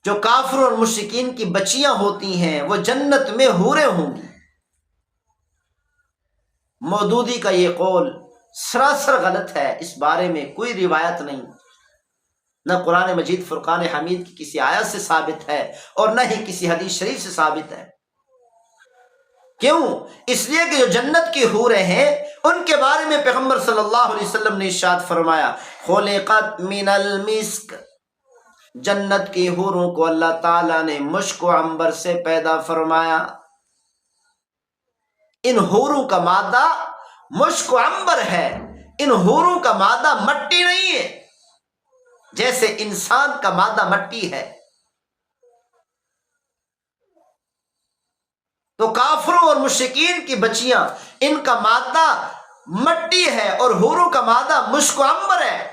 جو کافروں اور مشرکین کی بچیاں ہوتی ہیں وہ جنت میں حوریں ہوں گی۔ مودودی کا یہ قول سراسر غلط ہے، اس بارے میں کوئی روایت نہیں، نہ قرآن مجید فرقان حمید کی کسی آیت سے ثابت ہے اور نہ ہی کسی حدیث شریف سے ثابت ہے۔ کیوں؟ اس لیے کہ جو جنت کی حوریں ہیں ان کے بارے میں پیغمبر صلی اللہ علیہ وسلم نے ارشاد فرمایا، خلقت من المسک، جنت کی حوروں کو اللہ تعالیٰ نے مشک و عنبر سے پیدا فرمایا۔ ان حوروں کا مادہ مشک و عنبر ہے، ان حوروں کا مادہ مٹی نہیں ہے، جیسے انسان کا مادہ مٹی ہے۔ تو کافروں اور مشرکین کی بچیاں، ان کا مادہ مٹی ہے اور حوروں کا مادہ مشک و عنبر ہے،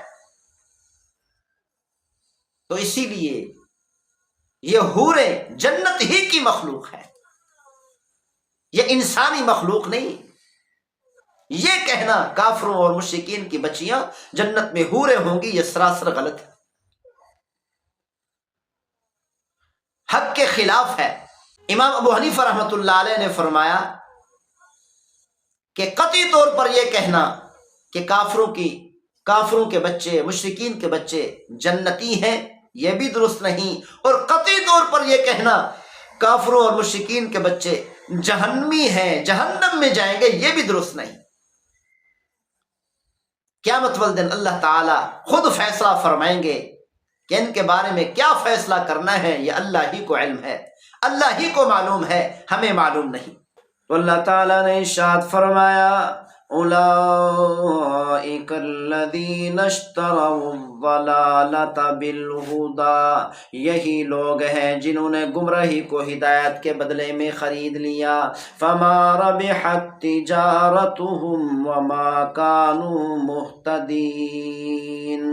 تو اسی لیے یہ حوریں جنت ہی کی مخلوق ہے، یہ انسانی مخلوق نہیں۔ یہ کہنا کافروں اور مشرکین کی بچیاں جنت میں حوریں ہوں گی، یہ سراسر غلط ہے، حق کے خلاف ہے۔ امام ابو حنیفہ رحمۃ اللہ علیہ نے فرمایا کہ قطعی طور پر یہ کہنا کہ کافروں کے بچے، مشرکین کے بچے جنتی ہیں، یہ بھی درست نہیں، اور قطعی طور پر یہ کہنا کافروں اور مشرکین کے بچے جہنمی ہیں، جہنم میں جائیں گے، یہ بھی درست نہیں۔ قیامت والدن اللہ تعالی خود فیصلہ فرمائیں گے کہ ان کے بارے میں کیا فیصلہ کرنا ہے، یہ اللہ ہی کو علم ہے، اللہ ہی کو معلوم ہے، ہمیں معلوم نہیں۔ تو اللہ تعالیٰ نے ارشاد فرمایا، اولئک الذین اشتروا الضلالۃ بالہدی، یہی لوگ ہیں جنہوں نے گمراہی کو ہدایت کے بدلے میں خرید لیا، فما ربحت تجارتہم وما کانوا مہتدین،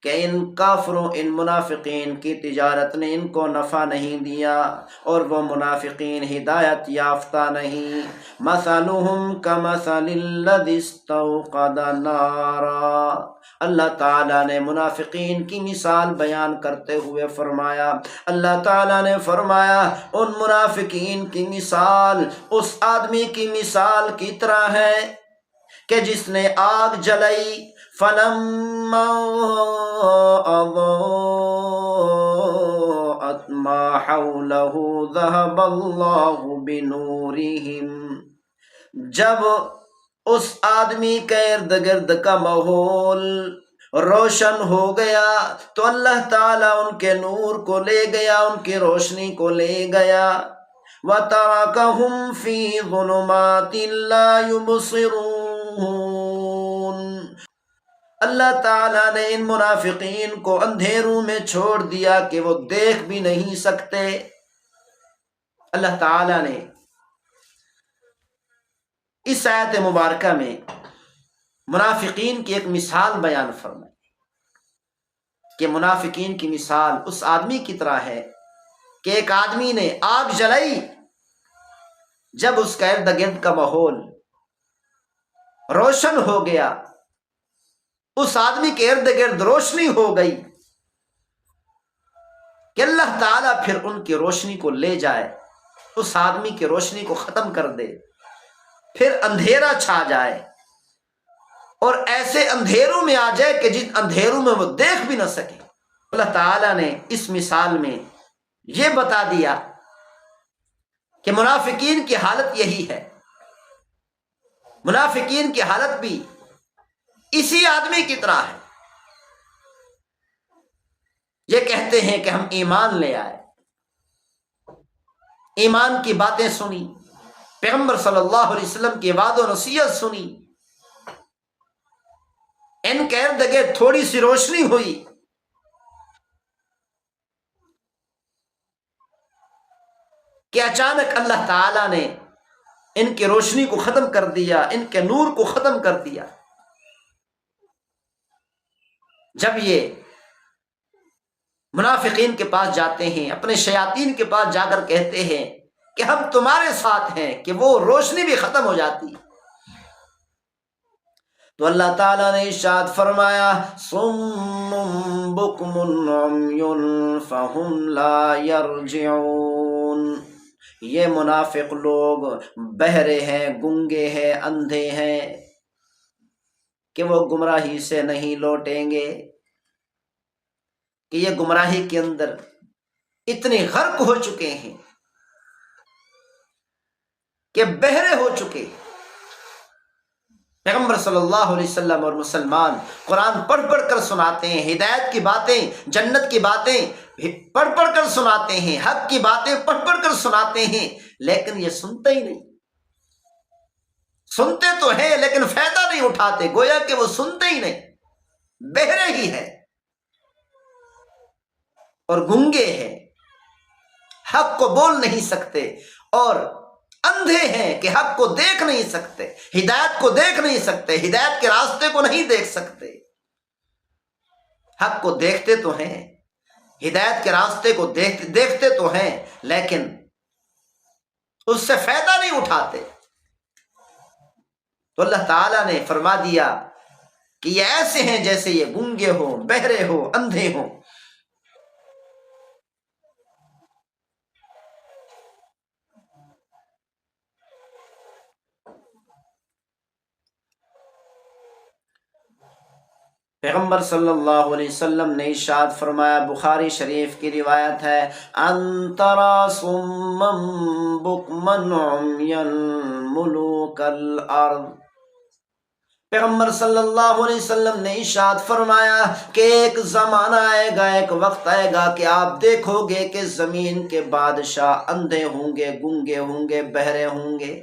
کہ ان کافروں، ان منافقین کی تجارت نے ان کو نفع نہیں دیا اور وہ منافقین ہدایت یافتہ نہیں۔ مثلہم کمثل الذی استوقد نارا، اللہ تعالیٰ نے منافقین کی مثال بیان کرتے ہوئے فرمایا، اللہ تعالیٰ نے فرمایا ان منافقین کی مثال اس آدمی کی مثال کی طرح ہے کہ جس نے آگ جلائی، فلما اضاءت ما حوله ذهب الله بنورهم، جب اس آدمی کے ارد گرد کا ماحول روشن ہو گیا تو اللہ تعالیٰ ان کے نور کو لے گیا، ان کی روشنی کو لے گیا، وَتَرَكَهُمْ فِي ظُلُمَاتٍ لَا يُبْصِرُونَ، اللہ تعالیٰ نے ان منافقین کو اندھیروں میں چھوڑ دیا کہ وہ دیکھ بھی نہیں سکتے۔ اللہ تعالیٰ نے اس آیت مبارکہ میں منافقین کی ایک مثال بیان فرمائی کہ منافقین کی مثال اس آدمی کی طرح ہے کہ ایک آدمی نے آگ جلائی، جب اس کا ارد گرد کا ماحول روشن ہو گیا، اس آدمی کے ارد گرد روشنی ہو گئی کہ اللہ تعالیٰ پھر ان کی روشنی کو لے جائے، اس آدمی کی روشنی کو ختم کر دے، پھر اندھیرا چھا جائے اور ایسے اندھیروں میں آ جائے کہ جن اندھیروں میں وہ دیکھ بھی نہ سکے۔ اللہ تعالیٰ نے اس مثال میں یہ بتا دیا کہ منافقین کی حالت یہی ہے، منافقین کی حالت بھی اسی آدمی کی طرح ہے۔ یہ کہتے ہیں کہ ہم ایمان لے آئے، ایمان کی باتیں سنی، پیغمبر صلی اللہ علیہ وسلم کی وعد و نصیحت سنی، ان کے ارد گرد تھوڑی سی روشنی ہوئی، کہ اچانک اللہ تعالیٰ نے ان کی روشنی کو ختم کر دیا، ان کے نور کو ختم کر دیا۔ جب یہ منافقین کے پاس جاتے ہیں، اپنے شیاطین کے پاس جا کر کہتے ہیں کہ ہم تمہارے ساتھ ہیں، کہ وہ روشنی بھی ختم ہو جاتی ہے، تو اللہ تعالیٰ نے ارشاد فرمایا صم بکم عمی فہم لا یرجعون، یہ منافق لوگ بہرے ہیں، گنگے ہیں، اندھے ہیں کہ وہ گمراہی سے نہیں لوٹیں گے، کہ یہ گمراہی کے اندر اتنے غرق ہو چکے ہیں کہ بہرے ہو چکے ہیں۔ پیغمبر صلی اللہ علیہ وسلم اور مسلمان قرآن پڑھ پڑھ کر سناتے ہیں، ہدایت کی باتیں، جنت کی باتیں پڑھ پڑھ کر سناتے ہیں، حق کی باتیں پڑھ پڑھ کر سناتے ہیں، لیکن یہ سنتے ہی نہیں، سنتے تو ہیں لیکن فائدہ نہیں اٹھاتے، گویا کہ وہ سنتے ہی نہیں، بہرے ہی ہیں اور گنگے ہیں، حق کو بول نہیں سکتے اور اندھے ہیں کہ حق کو دیکھ نہیں سکتے، ہدایت کو دیکھ نہیں سکتے، ہدایت کے راستے کو نہیں دیکھ سکتے۔ حق کو دیکھتے تو ہیں، ہدایت کے راستے کو دیکھتے تو ہیں، لیکن اس سے فائدہ نہیں اٹھاتے۔ تو اللہ تعالیٰ نے فرما دیا کہ یہ ایسے ہیں جیسے یہ گنگے ہوں، بہرے ہوں، اندھے ہوں۔ پیغمبر صلی اللہ علیہ وسلم نے ارشاد فرمایا، بخاری شریف کی روایت ہے، ان ترى صما بکما عمیا ملوک الارض، پیغمبر صلی اللہ علیہ وسلم نے ارشاد فرمایا کہ ایک زمانہ آئے گا، ایک وقت آئے گا کہ آپ دیکھو گے کہ زمین کے بادشاہ اندھے ہوں گے، گنگے ہوں گے، بہرے ہوں گے،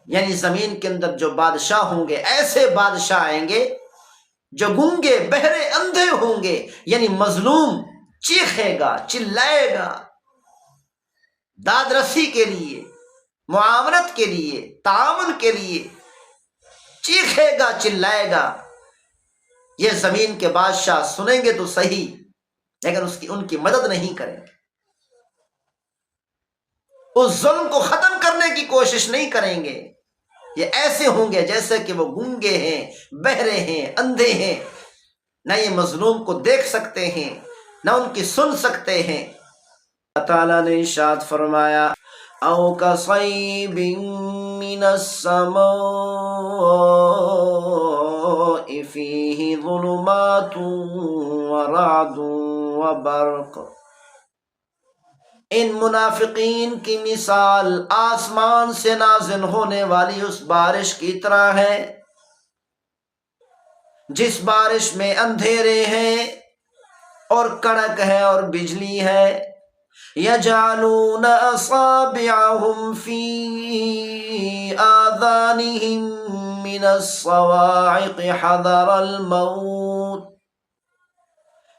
یعنی زمین کے اندر جو بادشاہ ہوں گے، ایسے بادشاہ آئیں گے جو گنگے، بہرے، اندھے ہوں گے، یعنی مظلوم چیخے گا، چلائے گا، داد رسی کے لیے، معاونت کے لیے، تعاون کے لیے چیخے گا، چلائے گا۔ یہ زمین کے بادشاہ سنیں گے تو صحیح، لیکن ان کی مدد نہیں کریں گے، اس ظلم کو ختم کرنے کی کوشش نہیں کریں گے۔ یہ ایسے ہوں گے جیسے کہ وہ گنگے ہیں، بہرے ہیں، اندھے ہیں، نہ یہ مظلوم کو دیکھ سکتے ہیں، نہ ان کی سن سکتے ہیں۔ اللہ تعالیٰ نے ارشاد فرمایا، او کصیب من السماء فیہ ظلمات ورعد وبرق، ان منافقین کی مثال آسمان سے نازل ہونے والی اس بارش کی طرح ہے جس بارش میں اندھیرے ہیں اور کڑک ہے اور بجلی ہے، یجعلون اصابعهم فی آذانہم من الصواعق حذر الموت،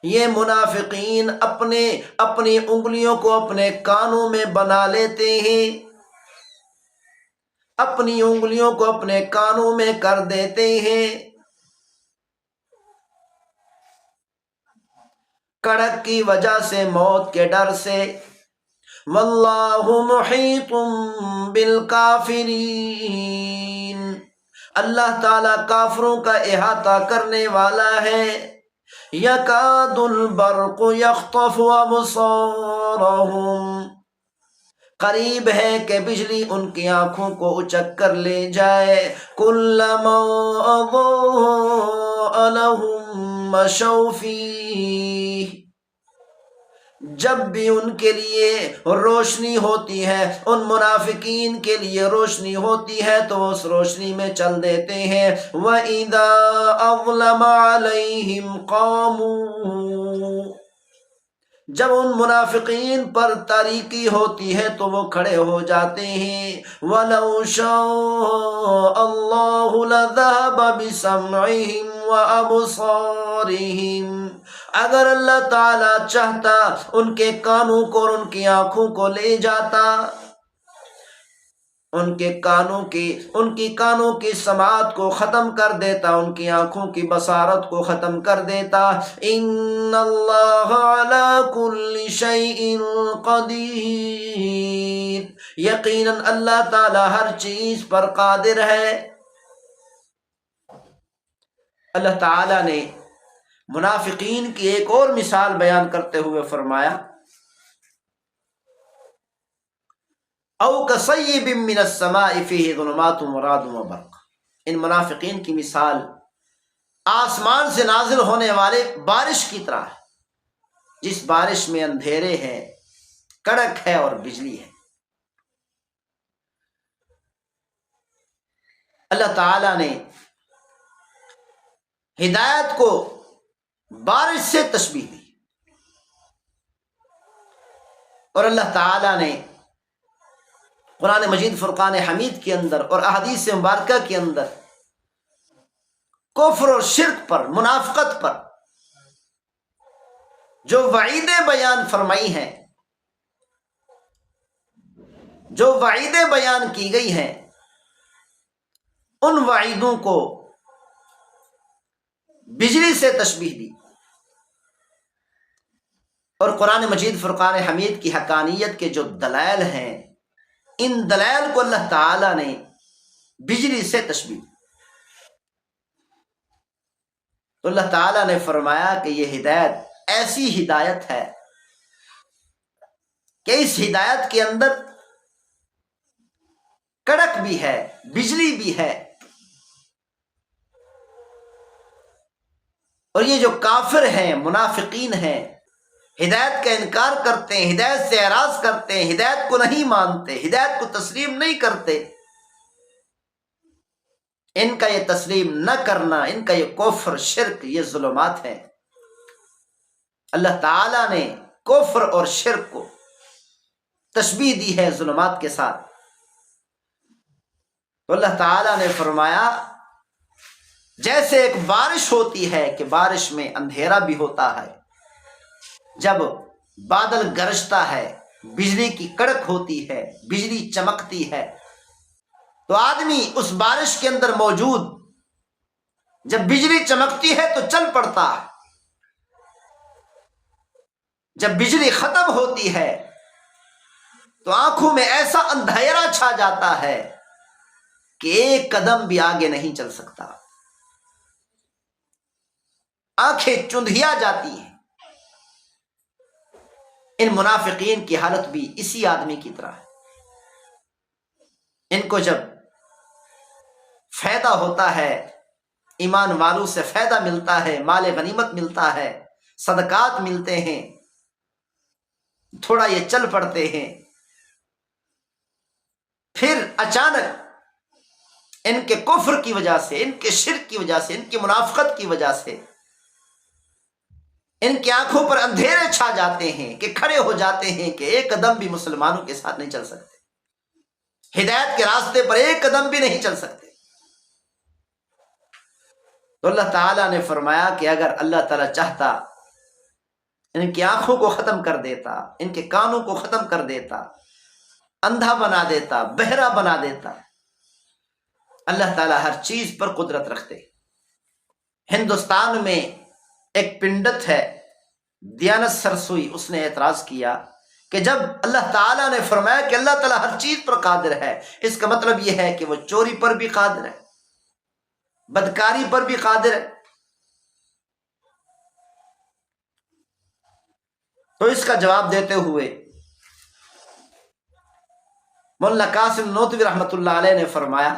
یہ منافقین اپنی انگلیوں کو اپنے کانوں میں بنا لیتے ہیں اپنی انگلیوں کو اپنے کانوں میں کر دیتے ہیں، کڑک کی وجہ سے، موت کے ڈر سے۔ واللہ محیط بالکافرین، اللہ تعالی کافروں کا احاطہ کرنے والا ہے۔ یکاد البرق یخطف ابصارہم، قریب ہے کہ بجلی ان کی آنکھوں کو اچک کر لے جائے۔ کلما اضاء لہم مشوا فیہ، جب بھی ان کے لیے روشنی ہوتی ہے، ان منافقین کے لیے روشنی ہوتی ہے تو وہ اس روشنی میں چل دیتے ہیں۔ وَإِذَا أَظْلَمَ عَلَيْهِمْ قَامُوا، جب ان منافقین پر تاریکی ہوتی ہے تو وہ کھڑے ہو جاتے ہیں۔ وَلَوْ شَاءَ اللَّهُ لَذَهَبَ بِسَمْعِهِمْ وَأَبْصَارِهِمْ، اگر اللہ تعالی چاہتا ان کے کانوں کو اور ان کی آنکھوں کو لے جاتا، ان کی کانوں کی سماعت کو ختم کر دیتا، ان کی آنکھوں کی بصارت کو ختم کر دیتا۔ ان اللہ علی کل شیء قدیر، یقیناً اللہ تعالی ہر چیز پر قادر ہے۔ اللہ تعالی نے منافقین کی ایک اور مثال بیان کرتے ہوئے فرمایا، او کصیب من السماء فیہ ظلمات ورعد وبرق، ان منافقین کی مثال آسمان سے نازل ہونے والے بارش کی طرح ہے، جس بارش میں اندھیرے ہیں، کڑک ہے اور بجلی ہے۔ اللہ تعالی نے ہدایت کو بارش سے تشبیہ دی، اور اللہ تعالی نے قرآن مجید فرقان حمید کے اندر اور احادیث مبارکہ کے اندر کفر اور شرک پر، منافقت پر جو وعیدیں بیان فرمائی ہیں، جو وعیدیں بیان کی گئی ہیں، ان وعیدوں کو بجلی سے تشبیہ دی، اور قرآن مجید فرقان حمید کی حقانیت کے جو دلائل ہیں، ان دلائل کو اللہ تعالی نے بجلی سے تشبیہ دی۔ تو اللہ تعالی نے فرمایا کہ یہ ہدایت ایسی ہدایت ہے کہ اس ہدایت کے اندر کڑک بھی ہے، بجلی بھی ہے، اور یہ جو کافر ہیں، منافقین ہیں، ہدایت کا انکار کرتے ہیں، ہدایت سے اعراض کرتے ہیں، ہدایت کو نہیں مانتے، ہدایت کو تسلیم نہیں کرتے، ان کا یہ تسلیم نہ کرنا، ان کا یہ کفر، شرک، یہ ظلمات ہیں۔ اللہ تعالی نے کفر اور شرک کو تشبیہ دی ہے ظلمات کے ساتھ۔ تو اللہ تعالی نے فرمایا جیسے ایک بارش ہوتی ہے کہ بارش میں اندھیرا بھی ہوتا ہے، جب بادل گرجتا ہے، بجلی کی کڑک ہوتی ہے، بجلی چمکتی ہے، تو آدمی اس بارش کے اندر موجود جب بجلی چمکتی ہے تو چل پڑتا ہے، جب بجلی ختم ہوتی ہے تو آنکھوں میں ایسا اندھیرا چھا جاتا ہے کہ ایک قدم بھی آگے نہیں چل سکتا، آنکھیں چندھیا جاتی ہیں۔ ان منافقین کی حالت بھی اسی آدمی کی طرح ہے۔ ان کو جب فائدہ ہوتا ہے، ایمان والوں سے فائدہ ملتا ہے، مال غنیمت ملتا ہے، صدقات ملتے ہیں، تھوڑا یہ چل پڑتے ہیں، پھر اچانک ان کے کفر کی وجہ سے، ان کے شرک کی وجہ سے، ان کی منافقت کی وجہ سے ان کی آنکھوں پر اندھیرے چھا جاتے ہیں کہ کھڑے ہو جاتے ہیں کہ ایک قدم بھی مسلمانوں کے ساتھ نہیں چل سکتے، ہدایت کے راستے پر ایک قدم بھی نہیں چل سکتے۔ تو اللہ تعالیٰ نے فرمایا کہ اگر اللہ تعالیٰ چاہتا ان کی آنکھوں کو ختم کر دیتا، ان کے کانوں کو ختم کر دیتا، اندھا بنا دیتا، بہرا بنا دیتا، اللہ تعالیٰ ہر چیز پر قدرت رکھتے۔ ہندوستان میں ایک پنڈت ہے دیانت سرسوئی، اس نے اعتراض کیا کہ جب اللہ تعالیٰ نے فرمایا کہ اللہ تعالیٰ ہر چیز پر قادر ہے، اس کا مطلب یہ ہے کہ وہ چوری پر بھی قادر ہے، بدکاری پر بھی قادر ہے۔ تو اس کا جواب دیتے ہوئے مولانا قاسم نوتوی رحمۃ اللہ علیہ نے فرمایا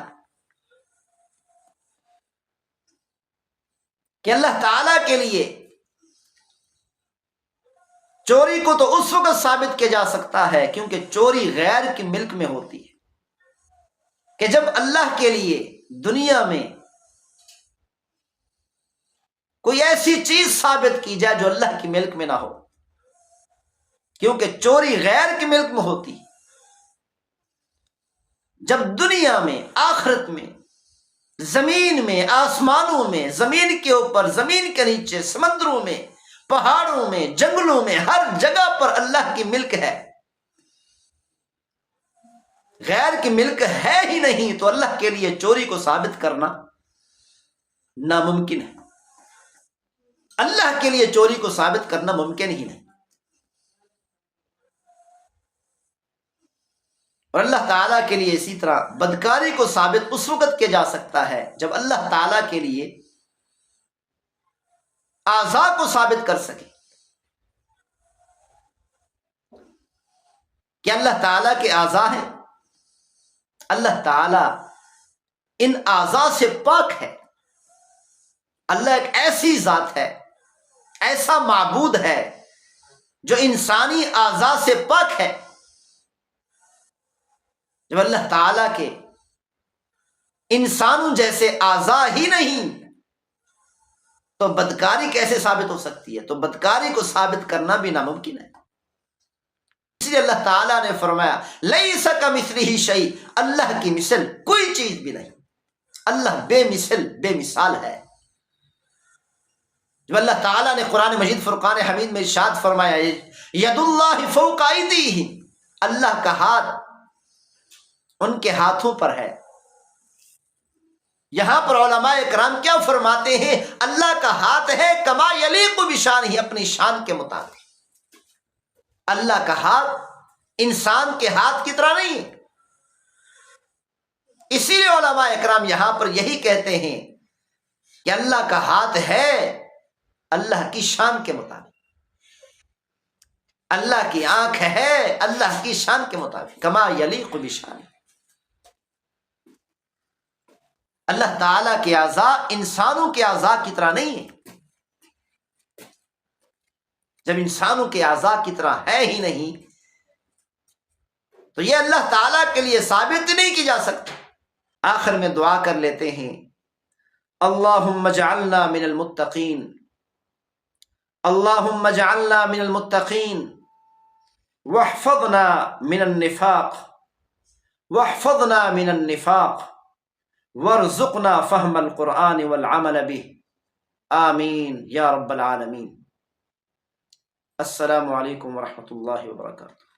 کہ اللہ تعالیٰ کے لیے چوری کو تو اس وقت ثابت کیا جا سکتا ہے کیونکہ چوری غیر کے ملک میں ہوتی ہے، کہ جب اللہ کے لیے دنیا میں کوئی ایسی چیز ثابت کی جائے جو اللہ کے ملک میں نہ ہو، کیونکہ چوری غیر کے ملک میں ہوتی۔ جب دنیا میں، آخرت میں، زمین میں، آسمانوں میں، زمین کے اوپر، زمین کے نیچے، سمندروں میں، پہاڑوں میں، جنگلوں میں، ہر جگہ پر اللہ کی ملک ہے، غیر کی ملک ہے ہی نہیں، تو اللہ کے لیے چوری کو ثابت کرنا ناممکن ہے۔ اللہ کے لیے چوری کو ثابت کرنا ممکن ہی نہیں۔ اور اللہ تعالیٰ کے لیے اسی طرح بدکاری کو ثابت اس وقت کیا جا سکتا ہے جب اللہ تعالیٰ کے لیے اعضاء کو ثابت کر سکے کہ اللہ تعالیٰ کے اعضاء ہیں، اللہ تعالیٰ ان اعضاء سے پاک ہے، اللہ ایک ایسی ذات ہے، ایسا معبود ہے جو انسانی اعضاء سے پاک ہے۔ جب اللہ تعالیٰ کے انسانوں جیسے اعضاء ہی نہیں تو بدکاری کیسے ثابت ہو سکتی ہے؟ تو بدکاری کو ثابت کرنا بھی ناممکن ہے۔ اس لیے اللہ تعالیٰ نے فرمایا لیس کمثلہ شیء، اللہ کی مثل کوئی چیز بھی نہیں، اللہ بے مثل بے مثال ہے۔ جب اللہ تعالیٰ نے قرآن مجید فرقان حمید میں ارشاد فرمایا ید اللہ فوق ایدیہم، اللہ کا ہاتھ ان کے ہاتھوں پر ہے، یہاں پر علماء اکرام کیا فرماتے ہیں؟ اللہ کا ہاتھ ہے کما یلیق بشانہ، اپنی شان کے مطابق۔ اللہ کا ہاتھ انسان کے ہاتھ کی طرح نہیں ہے، اسی لیے علماء اکرام یہاں پر یہی کہتے ہیں کہ اللہ کا ہاتھ ہے اللہ کی شان کے مطابق، اللہ کی آنکھ ہے اللہ کی شان کے مطابق، کما یلیق بشانہ۔ اللہ تعالیٰ کے اعضاء انسانوں کے اعضاء کی طرح نہیں ہے۔ جب انسانوں کے اعضاء کی طرح ہے ہی نہیں تو یہ اللہ تعالیٰ کے لیے ثابت نہیں کی جا سکتی۔ آخر میں دعا کر لیتے ہیں اللہم اجعلنا من المتقین، اللہم اجعلنا من المتقین واحفظنا من النفاق، واحفظنا من النفاق وارزقنا فهم القرآن والعمل به آمین یا رب العالمین۔ السلام علیکم ورحمۃ اللہ وبرکاتہ۔